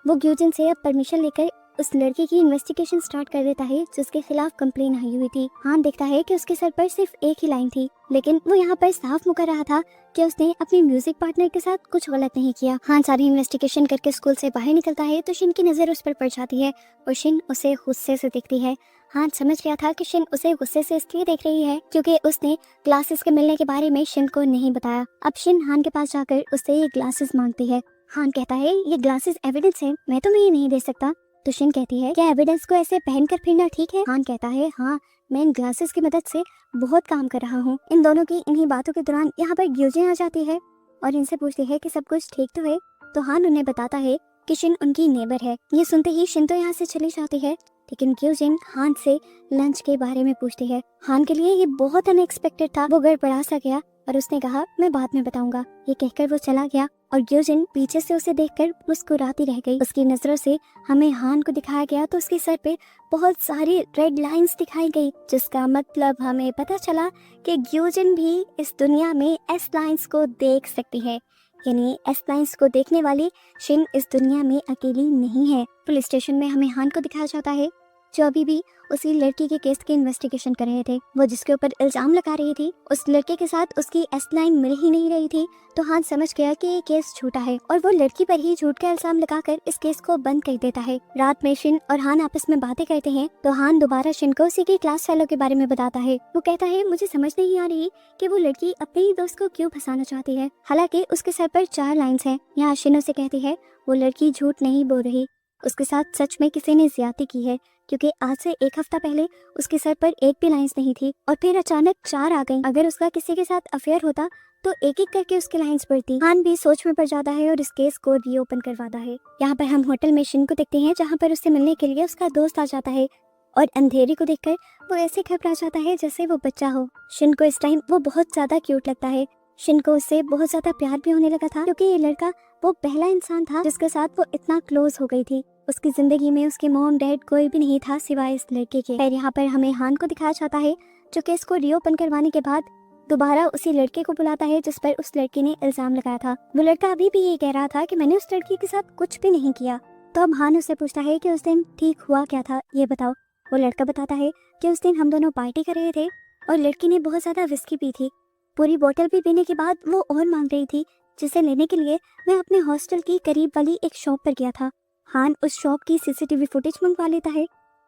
वो ग्यूजिन से अब परमिशन लेकर उस लड़की की इन्वेस्टिगेशन स्टार्ट कर देता है जिसके खिलाफ कंप्लेन आई हुई थी। हान देखता है कि उसके सर पर सिर्फ एक ही लाइन थी, लेकिन वो यहाँ पर साफ मुकर रहा था कि उसने अपने म्यूजिक पार्टनर के साथ कुछ गलत नहीं किया। हान सारी इन्वेस्टिगेशन करके स्कूल से बाहर निकलता है तो शिन की नजर उस पर पड़ जाती है और शिन उसे गुस्से से देखती है। हान समझ गया था कि शिन उसे गुस्से से इसलिए देख रही है क्योंकि उसने ग्लासेस के मिलने के बारे में शिन को नहीं बताया। अब शिन हान के पास जाकर उससे ये ग्लासेस मांगती है। हान कहता है ये ग्लासेस एविडेंस है, मैं तुम्हें ये नहीं दे सकता। तो शिन कहती है क्या एविडेंस को ऐसे पहनकर फिरना ठीक है। हान कहता है हाँ, मैं इन ग्लासेस की मदद से बहुत काम कर रहा हूँ। इन दोनों की इन्हीं बातों के दौरान यहाँ पर ग्यूजिन आ जाती है और इनसे पूछती है कि सब कुछ ठीक तो है। तो हान उन्हें बताता है कि शिन उनकी नेबर है। ये सुनते ही शिन तो यहाँ से चली जाती है, लेकिन ग्यूजिन हान से लंच के बारे में पूछती है। हान के लिए ये बहुत अनएक्सपेक्टेड था, वो गड़बड़ा सा गया और उसने कहा मैं बाद में बताऊंगा। ये कहकर वो चला गया और ग्यूजिन पीछे से उसे देखकर मुस्कुराती रह गई। उसकी नजरों से हमें हान को दिखाया गया तो उसके सर पे बहुत सारी रेड लाइंस दिखाई गई, जिसका मतलब हमें पता चला कि ग्यूजिन भी इस दुनिया में एस लाइंस को देख सकती है, यानी एस लाइंस को देखने वाली शिन इस दुनिया में अकेली नहीं है। पुलिस स्टेशन में हमें हान को दिखाया जाता है जो अभी भी उसी लड़की के केस की इन्वेस्टिगेशन कर रहे थे। वो जिसके ऊपर इल्जाम लगा रही थी, उस लड़के के साथ उसकी एस लाइन मिल ही नहीं रही थी। तो हान समझ गया कि ये केस झूठा है और वो लड़की पर ही झूठ का इल्जाम लगाकर इस केस को बंद कर देता है। रात में शिन और हान आपस में बातें करते हैं तो हान दोबारा शिन को उसी की क्लास फेलो के बारे में बताता है। वो कहता है, मुझे समझ नहीं आ रही कि वो लड़की अपने ही दोस्त को क्यों फंसाना चाहती है, हालांकि उसके सर पर 4 लाइंस हैं। यहाँ शिन उसे कहती है वो लड़की झूठ नहीं बोल रही, उसके साथ सच में किसी ने ज्यादती की है, क्योंकि आज से 1 हफ्ता पहले उसके सर पर एक भी लाइंस नहीं थी और फिर अचानक 4 आ गई। अगर उसका किसी के साथ अफेयर होता तो एक एक करके उसकी लाइंस पड़ती। हान भी सोच में पड़ जाता है और इस केस को रीओपन करवाता है। यहाँ पर हम होटल में शिन को देखते हैं, जहाँ पर उससे मिलने के लिए उसका दोस्त आ जाता है और अंधेरे को देखकर वो ऐसे घबरा जाता है जैसे वो बच्चा हो। शिन को इस टाइम वो बहुत ज्यादा क्यूट लगता है। शिन को उससे बहुत ज्यादा प्यार भी होने लगा था, क्योंकि ये लड़का वो पहला इंसान था जिसके साथ वो इतना क्लोज हो गई थी। उसकी जिंदगी में उसके मॉम डैड कोई भी नहीं था सिवाय इस लड़के के। फिर यहाँ पर हमें हान को दिखाया जाता है जो केस को रीओपन करवाने के बाद दोबारा उसी लड़के को बुलाता है जिस पर उस लड़की ने इल्जाम लगाया था। वो लड़का अभी भी ये कह रहा था कि मैंने उस लड़की के साथ कुछ भी नहीं किया। तो अब हान उससे पूछता है कि उस दिन ठीक हुआ क्या था, ये बताओ। वो लड़का बताता है कि उस दिन हम दोनों पार्टी कर रहे थे और लड़की ने बहुत ज्यादा विस्की पी थी। पूरी बोतल भी पीने के बाद वो और मांग रही थी, जिसे लेने के लिए मैं अपने हॉस्टल की करीब वाली एक शॉप पर गया था। हान उस शॉप की सीसीटीवी फुटेज मंगवा लेता है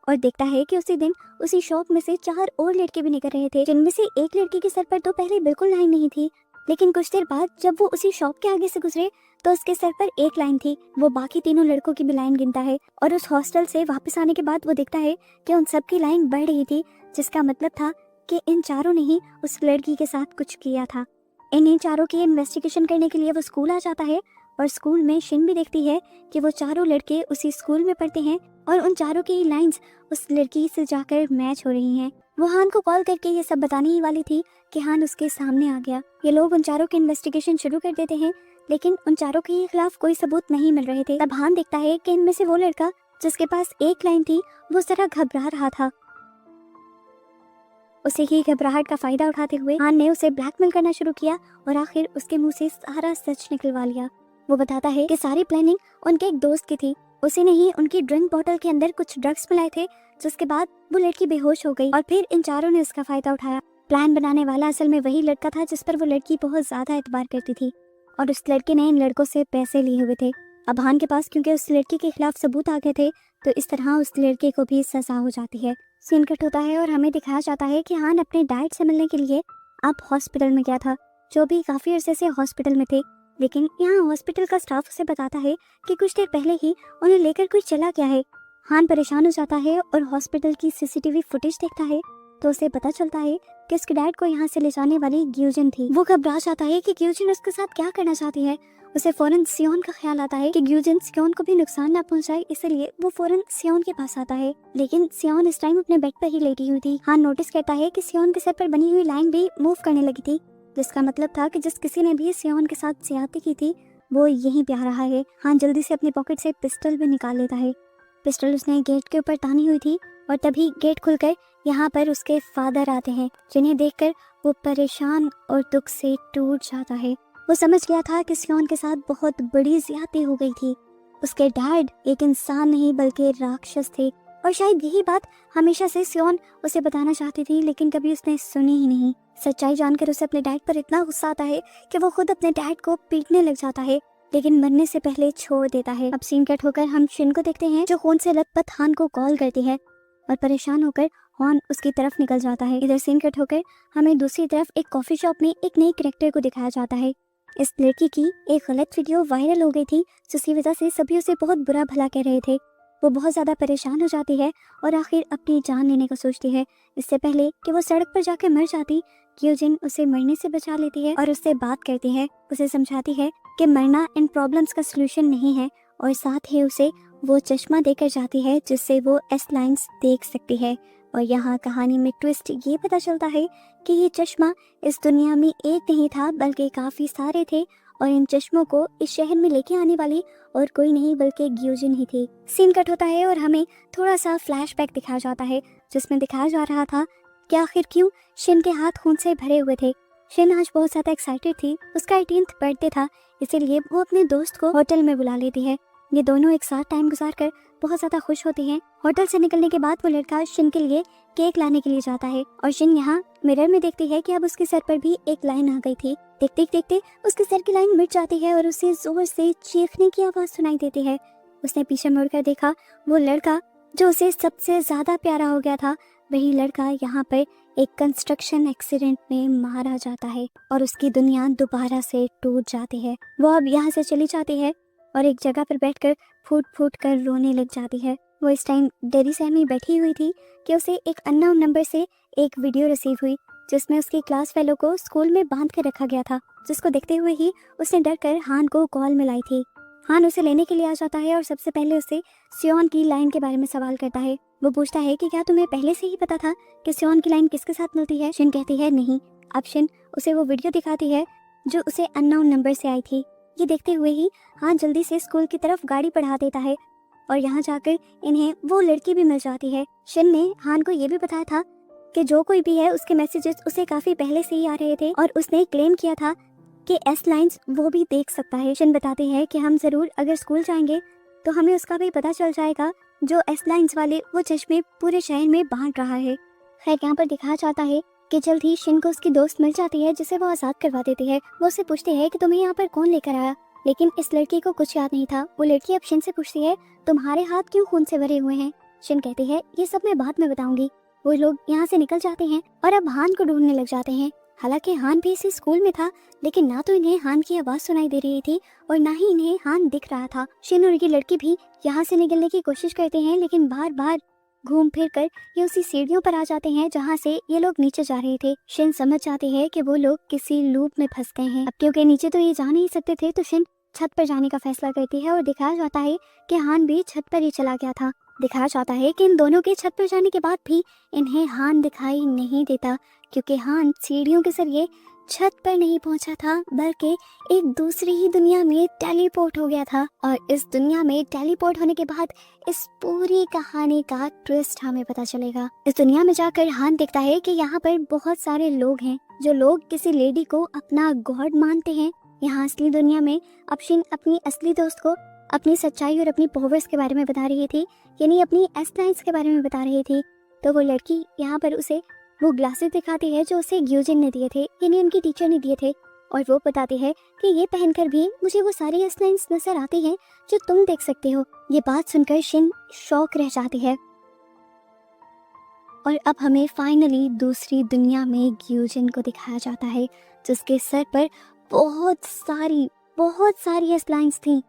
और देखता है कि उसी दिन उसी शॉप में से 4 और लड़के भी निकल रहे थे, जिनमें से एक लड़के के सर पर तो पहले बिल्कुल लाइन नहीं थी, लेकिन कुछ देर बाद जब वो उसी शॉप के आगे से गुजरे तो उसके सर पर एक लाइन थी। वो बाकी तीनों लड़कों की भी लाइन गिनता है और उस हॉस्टल से वापस आने के बाद वो देखता है कि उन सबकी लाइन बढ़ रही थी, जिसका मतलब था कि इन चारों ने ही उस लड़की के साथ कुछ किया था। इन चारों की इन्वेस्टिगेशन करने के लिए वो स्कूल आ जाता है और स्कूल में शिन भी देखती है कि वो चारों लड़के उसी स्कूल में पढ़ते हैं और उन चारों की लाइंस उस लड़की से जाकर मैच हो रही हैं। वो हान को कॉल करके ये सब बताने ही वाली थी कि हान उसके सामने आ गया। ये लोग उन चारों की इन्वेस्टिगेशन शुरू कर देते हैं, लेकिन उन चारों के खिलाफ कोई सबूत नहीं मिल रहे थे। तब हान देखता है कि इनमें से वो लड़का जिसके पास एक लाइन थी वो जरा घबरा रहा था। उसे ही घबराहट का फायदा उठाते हुए हान ने उसे ब्लैकमेल करना शुरू किया और आखिर उसके मुंह से सारा सच निकलवा लिया। वो बताता है कि सारी प्लानिंग उनके एक दोस्त की थी, उसी ने ही उनकी ड्रिंक बॉटल के अंदर कुछ ड्रग्स मिलाए थे, जिसके बाद वो लड़की बेहोश हो गई और फिर इन चारों ने उसका फायदा उठाया। प्लान बनाने वाला असल में वही लड़का था जिस पर वो लड़की बहुत ज्यादा एतबार करती थी और उस लड़के ने इन लड़कों से पैसे लिए हुए थे। अब हान के पास क्योंकि उस लड़की के खिलाफ सबूत आ गए थे, तो इस तरह उस लड़के को भी सजा हो जाती है। सीन कट होता है और हमें दिखाया जाता है कि हान अपने डैड से मिलने के लिए अब हॉस्पिटल में गया था, जो भी काफी अरसे से हॉस्पिटल में थे। लेकिन यहाँ हॉस्पिटल का स्टाफ उसे बताता है कि कुछ देर पहले ही उन्हें लेकर कोई चला गया है। हान परेशान हो जाता है और हॉस्पिटल की सीसीटीवी फुटेज देखता है तो उसे पता चलता है कि उसके डैड को यहाँ से ले जाने वाली ग्यूजिन थी। वो घबरा जाता है कि ग्यूजिन उसके साथ क्या करना चाहती है। उसे फौरन सियोन का ख्याल आता है कि ग्यूजिन सियोन को भी नुकसान ना पहुंचाए, इसलिए वो फौरन सियोन के पास आता है। लेकिन सियोन इस टाइम अपने बेड पर ही लेटी हुई थी। हान नोटिस करता है कि सियोन के सर पर बनी हुई लाइन भी मूव करने लगी थी, जिसका मतलब था कि जिस किसी ने भी सियोन के साथ ज्यादती की थी वो यहीं पे आ रहा है। हान जल्दी से अपनी पॉकेट से पिस्टल भी निकाल लेता है। पिस्टल उसने गेट के ऊपर तानी हुई थी और तभी गेट खुलकर यहाँ पर उसके फादर आते हैं, जिन्हें देखकर वो परेशान और दुख से टूट जाता है। वो समझ गया था कि सियोन के साथ बहुत बड़ी ज्यादती हो गई थी। उसके डैड एक इंसान नहीं बल्कि राक्षस थे और शायद यही बात हमेशा से सियोन उसे बताना चाहती थी, लेकिन कभी उसने सुनी ही नहीं। सच्चाई जानकर उसे अपने डैड पर इतना गुस्सा आता है कि वो खुद अपने डैड को पीटने लग जाता है, लेकिन मरने से पहले छोड़ देता है। अब सीन कट होकर हम शिन को देखते हैं, जो फोन से लथपथ हान को कॉल करती है और परेशान होकर हान उसकी तरफ निकल जाता है। इधर सीन कट होकर हमें दूसरी तरफ एक कॉफी शॉप में एक नई कैरेक्टर को दिखाया जाता है। इस लड़की की एक गलत वीडियो वायरल हो गई थी, जिसकी वजह से सभी उसे बहुत बुरा भला कह रहे थे। वो बहुत ज्यादा परेशान हो जाती है और आखिर अपनी जान लेने को सोचती है। इससे पहले कि वो सड़क पर जाकर मर जाती, ग्यूजिन उसे मरने से बचा लेती है और उससे बात करती है। उसे समझाती है कि मरना इन प्रॉब्लम्स का सलूशन नहीं है और साथ ही उसे वो चश्मा देकर जाती है जिससे वो एस लाइंस देख सकती है। और यहाँ कहानी में ट्विस्ट ये पता चलता है कि ये चश्मा इस दुनिया में एक नहीं था बल्कि काफी सारे थे और इन चश्मों को इस शहर में लेके आने वाली और कोई नहीं बल्कि ग्यूजिन ही थी। सीन कट होता है और हमें थोड़ा सा फ्लैशबैक दिखाया जाता है, जिसमें दिखाया जा रहा था कि आखिर क्यों शिन के हाथ खून से भरे हुए थे। शिन आज बहुत ज्यादा एक्साइटेड थी, उसका 18th बर्थडे था, इसीलिए वो अपने दोस्त को होटल में बुला लेती है। ये दोनों एक साथ टाइम गुजारकर बहुत ज्यादा खुश होती हैं। होटल से निकलने के बाद वो लड़का शिन के लिए केक लाने के लिए जाता है और शिन यहाँ मिरर में देखती है कि अब उसके सर पर भी एक लाइन आ गई थी। देखते देखते उसके सर की लाइन मिट जाती है और उसे जोर से चीखने की आवाज सुनाई देती है। उसने पीछे मुड़कर देखा, वो लड़का जो उसे सबसे ज्यादा प्यारा हो गया था, वही लड़का यहाँ पर एक कंस्ट्रक्शन एक्सीडेंट में मारा जाता है और उसकी दुनिया दोबारा से टूट जाती है। वो अब यहाँ से चली जाती है और एक जगह पर बैठकर फूट फूट कर रोने लग जाती है। वो इस टाइम डेरी सहमी बैठी हुई थी कि उसे एक अननोन नंबर से एक वीडियो रिसीव हुई जिसमें उसकी क्लास फेलो को स्कूल में बांध कर रखा गया था, जिसको देखते हुए ही उसने डर कर हान को कॉल मिलाई थी। हान उसे लेने के लिए आ जाता है और सबसे पहले उसे सियोन की लाइन के बारे में सवाल करता है। वो पूछता है कि क्या तुम्हें पहले से ही पता था कि सियोन की लाइन किसके साथ मिलती है? शिन कहती है नहीं। अब शिन उसे वो वीडियो दिखाती है जो उसे अननोन नंबर से आई थी। ये देखते हुए ही हान जल्दी से स्कूल की तरफ गाड़ी बढ़ा देता है और यहाँ जाकर इन्हें वो लड़की भी मिल जाती है। शिन ने हान को ये भी बताया था कि जो कोई भी है उसके मैसेजेस उसे काफी पहले से ही आ रहे थे और उसने क्लेम किया था कि एस लाइन्स वो भी देख सकता है। शिन बताते हैं कि हम जरूर अगर स्कूल जाएंगे तो हमें उसका भी पता चल जाएगा जो एस लाइन्स वाले वो चश्मे पूरे शहर में बांट रहा है। खैर यहाँ पर दिखाया जाता है कि जल्द ही शिन को उसकी दोस्त मिल जाती है जिसे वो आजाद करवा देती है। वो उससे पूछती है कि तुम्हें यहाँ पर कौन लेकर आया, लेकिन इस लड़की को कुछ याद नहीं था। वो लड़की अब शिन से पूछती है तुम्हारे हाथ क्यों खून से भरे हुए हैं? शिन कहती है ये सब मैं बाद में बताऊंगी। वो लोग यहाँ से निकल जाते हैं और अब हान को ढूंढने लग जाते हैं। हालांकि हान भी इसी स्कूल में था, लेकिन ना तो इन्हें हान की आवाज सुनाई दे रही थी और ना ही इन्हें हान दिख रहा था। शिन और ये लड़की भी यहाँ से निकलने की कोशिश करते हैं, लेकिन बार बार घूम फिर कर ये उसी सीढ़ियों पर आ जाते हैं जहाँ से ये लोग नीचे जा रहे थे। शिन समझ जाते हैं कि वो लोग किसी लूप में फंस गए हैं। अब क्योंकि नीचे तो ये जा नहीं सकते थे, तो शिन छत पर जाने का फैसला करती है और दिखाया जाता है कि हान भी छत पर ही चला गया था। दिखाया जाता है कि इन दोनों के छत पर जाने के बाद भी इन्हें हान दिखाई नहीं देता, क्योंकि हान सीढ़ियों के जरिए छत पर नहीं पहुंचा था, बल्कि एक दूसरी ही दुनिया में टेलीपोर्ट हो गया था। और इस दुनिया में टेलीपोर्ट होने के बाद इस पूरी कहानी का ट्विस्ट हमें पता चलेगा। इस दुनिया में जाकर हान देखता है कि यहाँ पर बहुत सारे लोग हैं जो लोग किसी लेडी को अपना गॉड मानते हैं। यहाँ असली दुनिया में अब शिन अपनी असली दोस्त को अपनी सच्चाई और अपनी पावर्स के बारे में बता रही थी, यानी अपनी एस्ट्राइड्स के बारे में बता रही थी। तो वो लड़की यहाँ पर उसे वो ग्लासेस दिखाती है जो उसे ग्यूजिन ने दिए थे, यानी उनकी टीचर ने दिए थे, और वो बताती है कि ये पहनकर भी मुझे वो सारी एस्ट्राइड्स नजर आती हैं जो तुम देख सकते हो। ये बात सुनकर शिन शॉक रह जाती है। और अब हमें फाइनली दूसरी दुनिया में ग्यूजिन को दिखाया जाता है, जिसके सर पर बहुत सारी एस्ट्राइड्स थी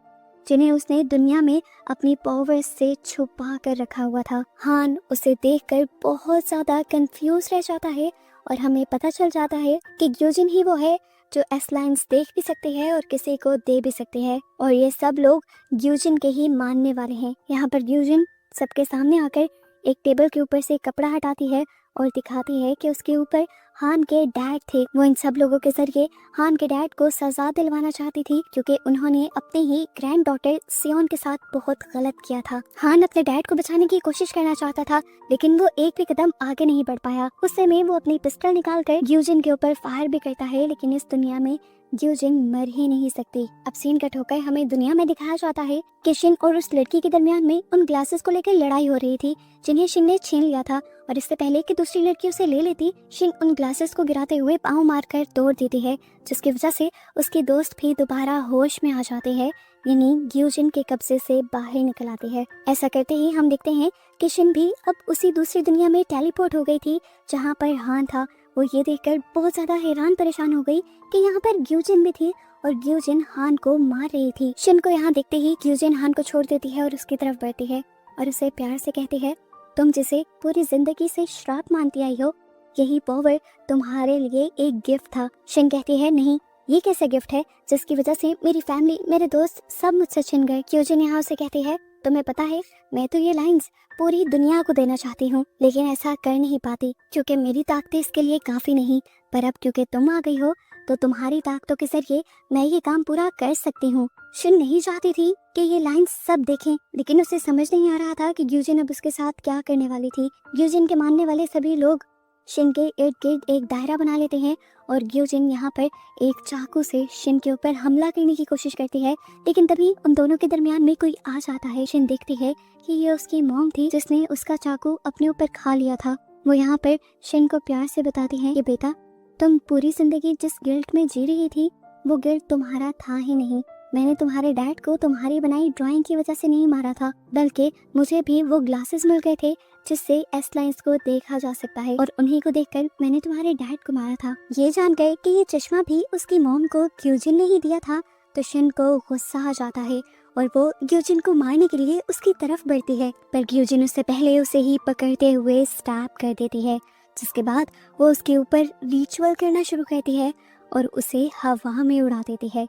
जिन्हें उसने दुनिया में अपनी पावर्स से छुपा कर रखा हुआ था। हान उसे देखकर बहुत ज्यादा कंफ्यूज रह जाता है और हमें पता चल जाता है कि ग्यूजिन ही वो है जो एस्ट्राइड्स देख भी सकते हैं और किसी को दे भी सकते हैं, और ये सब लोग ग्यूजिन के ही मानने वाले हैं। यहाँ पर ग्यूजिन सबके सामने आकर एक टेबल के ऊपर से कपड़ा हटाती है और दिखाती है कि उसके ऊपर हान के डैड थे। वो इन सब लोगों के जरिए हान के डैड को सजा दिलवाना चाहती थी, क्योंकि उन्होंने अपने ही ग्रैंड डॉटर सियोन के साथ बहुत गलत किया था। हान अपने डैड को बचाने की कोशिश करना चाहता था, लेकिन वो एक भी कदम आगे नहीं बढ़ पाया। उस समय वो अपनी पिस्टल निकालकर ग्यूजिन के ऊपर फायर भी करता है, लेकिन इस दुनिया में ग्यूजिन मर ही नहीं सकती। अब सीन कट होकर हमें दुनिया में दिखाया जाता है कि शिन और उस लड़की के दरमियान में उन ग्लासेस को लेकर लड़ाई हो रही थी जिन्हें शिन ने छीन लिया था, और इससे पहले कि दूसरी लड़की उसे ले लेती, शिन उन ग्लासेस को गिराते हुए पाँव मारकर तोड़ देती है, जिसकी वजह से उसकी दोस्त भी दोबारा होश में आ जाते हैं, यानी ग्यूजिन के कब्जे से बाहर निकल आती है। ऐसा करते ही हम देखते हैं कि शिन भी अब उसी दूसरी दुनिया में टेलीपोर्ट हो गई थी जहाँ पर हान था। वो ये देखकर बहुत ज्यादा हैरान परेशान हो गई कि यहाँ पर ग्यूजिन भी थी और ग्यूजिन हान को मार रही थी। शिन को यहाँ देखते ही ग्यूजिन हान को छोड़ देती है और उसकी तरफ बढ़ती है और उसे प्यार से कहती है, तुम जिसे पूरी जिंदगी से श्राप मानती आई हो, यही पावर तुम्हारे लिए एक गिफ्ट था। शिन कहती है, नहीं, ये कैसे गिफ्ट है जिसकी वजह से मेरी फैमिली, मेरे दोस्त सब मुझसे छिन गए। ग्यूजिन यहाँ उसे कहती है, तुम्हें पता है मैं तो ये लाइंस पूरी दुनिया को देना चाहती हूँ, लेकिन ऐसा कर नहीं पाती क्योंकि मेरी ताकतें इसके लिए काफी नहीं, पर अब क्योंकि तुम आ गई हो तो तुम्हारी ताकतों के जरिए मैं ये काम पूरा कर सकती हूँ। शिन नहीं चाहती थी कि ये लाइंस सब देखें, लेकिन उसे समझ नहीं आ रहा था कि ग्यूजिन अब उसके साथ क्या करने वाली थी। ग्यूजिन के मानने वाले सभी लोग शिन के इर्द गिर्द एक दायरा बना लेते हैं और ग्योजिन यहाँ पर एक चाकू से शिन के ऊपर हमला करने की कोशिश करती है, लेकिन तभी उन दोनों के दरमियान में कोई आ जाता है। शिन देखती है कि ये उसकी मॉम थी जिसने उसका चाकू अपने ऊपर खा लिया था। वो यहाँ पर शिन को प्यार से बताती है कि बेटा, तुम पूरी जिंदगी जिस गिल्ट में जी रही थी वो गिल्ट तुम्हारा था ही नहीं। मैंने तुम्हारे डैड को तुम्हारी बनाई ड्राइंग की वजह से नहीं मारा था, बल्कि मुझे भी वो ग्लासेस मिल गए थे जिससे एस लाइंस को देखा जा सकता है, और उन्हीं को देखकर मैंने तुम्हारे डैड को मारा था। ये जान गए कि ये चश्मा भी उसकी मॉम को ग्योजिन ने ही दिया था तो शिन को गुस्सा आ जाता है और वो ग्योजिन को मारने के लिए उसकी तरफ बढ़ती है, पर ग्योजिन उससे पहले उसे ही पकड़ते हुए स्टैप कर देती है, जिसके बाद वो उसके ऊपर रिचुअल करना शुरू करती है और उसे हवा में उड़ा देती है।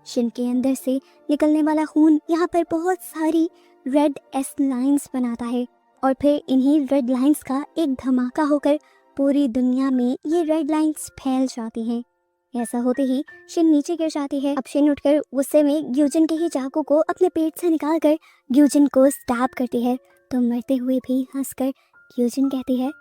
शिन के अंदर से निकलने वाला खून यहाँ पर बहुत सारी रेड एस लाइंस बनाता है और फिर इन्हीं रेड लाइंस का एक धमाका होकर पूरी दुनिया में ये रेड लाइंस फैल जाती हैं। ऐसा होते ही शिन नीचे गिर जाती है। अब शिन उठकर गुस्से में ग्योजिन के ही चाकू को अपने पेट से निकालकर ग्योजिन को स्टैब करती है, तो मरते हुए भी हंसकर ग्योजिन कहती है,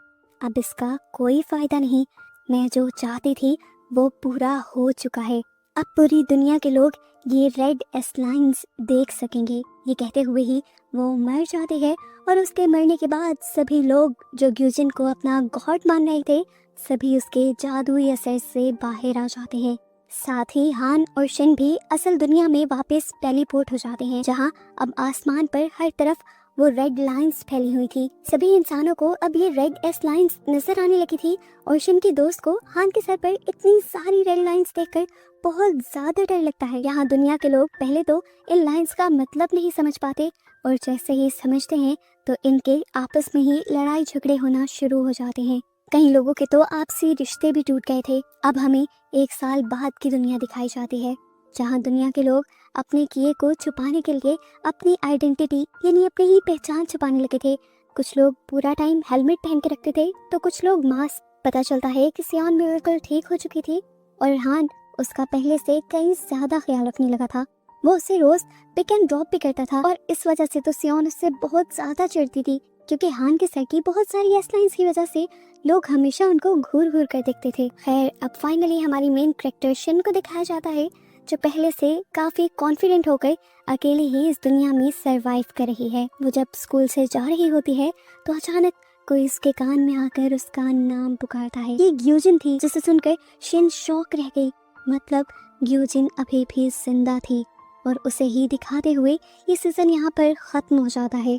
अब इसका कोई फायदा नहीं, मैं जो चाहती थी वो पूरा हो चुका है। अब पूरी दुनिया के लोग ये रेड एस लाइंस देख सकेंगे। ये कहते हुए ही वो मर जाते हैं और उसके मरने के बाद सभी लोग जो ग्योजिन को अपना गॉड मान रहे थे सभी उसके जादुई असर से बाहर आ जाते हैं। साथ ही हान और शिन भी असल दुनिया में वापस टेलीपोर्ट हो जाते हैं, जहां अब आसमान पर हर तरफ वो रेड लाइंस फैली हुई थी। सभी इंसानों को अब ये रेड एस लाइंस नजर आने लगी थी और शिन की दोस्त को हान के सर पर इतनी सारी रेड लाइंस देखकर बहुत ज्यादा डर लगता है। यहाँ दुनिया के लोग पहले तो इन लाइंस का मतलब नहीं समझ पाते और जैसे ही समझते हैं तो इनके आपस में ही लड़ाई झगड़े होना शुरू हो जाते हैं। कई लोगों के तो आपसी रिश्ते भी टूट गए थे। अब हमें 1 साल बाद की दुनिया दिखाई जाती है, जहाँ दुनिया के लोग अपने किए को छुपाने के लिए अपनी आइडेंटिटी यानी अपनी ही पहचान छुपाने लगे थे। कुछ लोग पूरा टाइम हेलमेट पहन के रखते थे तो कुछ लोग मास्क। पता चलता है कि सियोन मिरेकल ठीक हो चुकी थी और हान उसका पहले से कहीं ज्यादा ख्याल रखने लगा था। वो उसे रोज पिक एंड ड्रॉप भी करता था और इस वजह से तो सियोन उससे बहुत ज्यादा चिढ़ती थी, क्योंकि हान के सर की बहुत सारी एस लाइंस की वजह से लोग हमेशा उनको घूर घूर कर देखते थे। खैर, अब फाइनली हमारी मेन कैरेक्टर शिन को दिखाया जाता है, जो पहले से काफी कॉन्फिडेंट होकर अकेले ही इस दुनिया में सरवाइव कर रही है। वो जब स्कूल से जा रही होती है तो अचानक कोई उसके कान में आकर उसका नाम पुकारता है। ये ग्योजिन थी, जिसे सुनकर शिन शॉक रह गई। मतलब ग्योजिन अभी भी जिंदा थी और उसे ही दिखाते हुए ये सीजन यहाँ पर खत्म हो जाता है।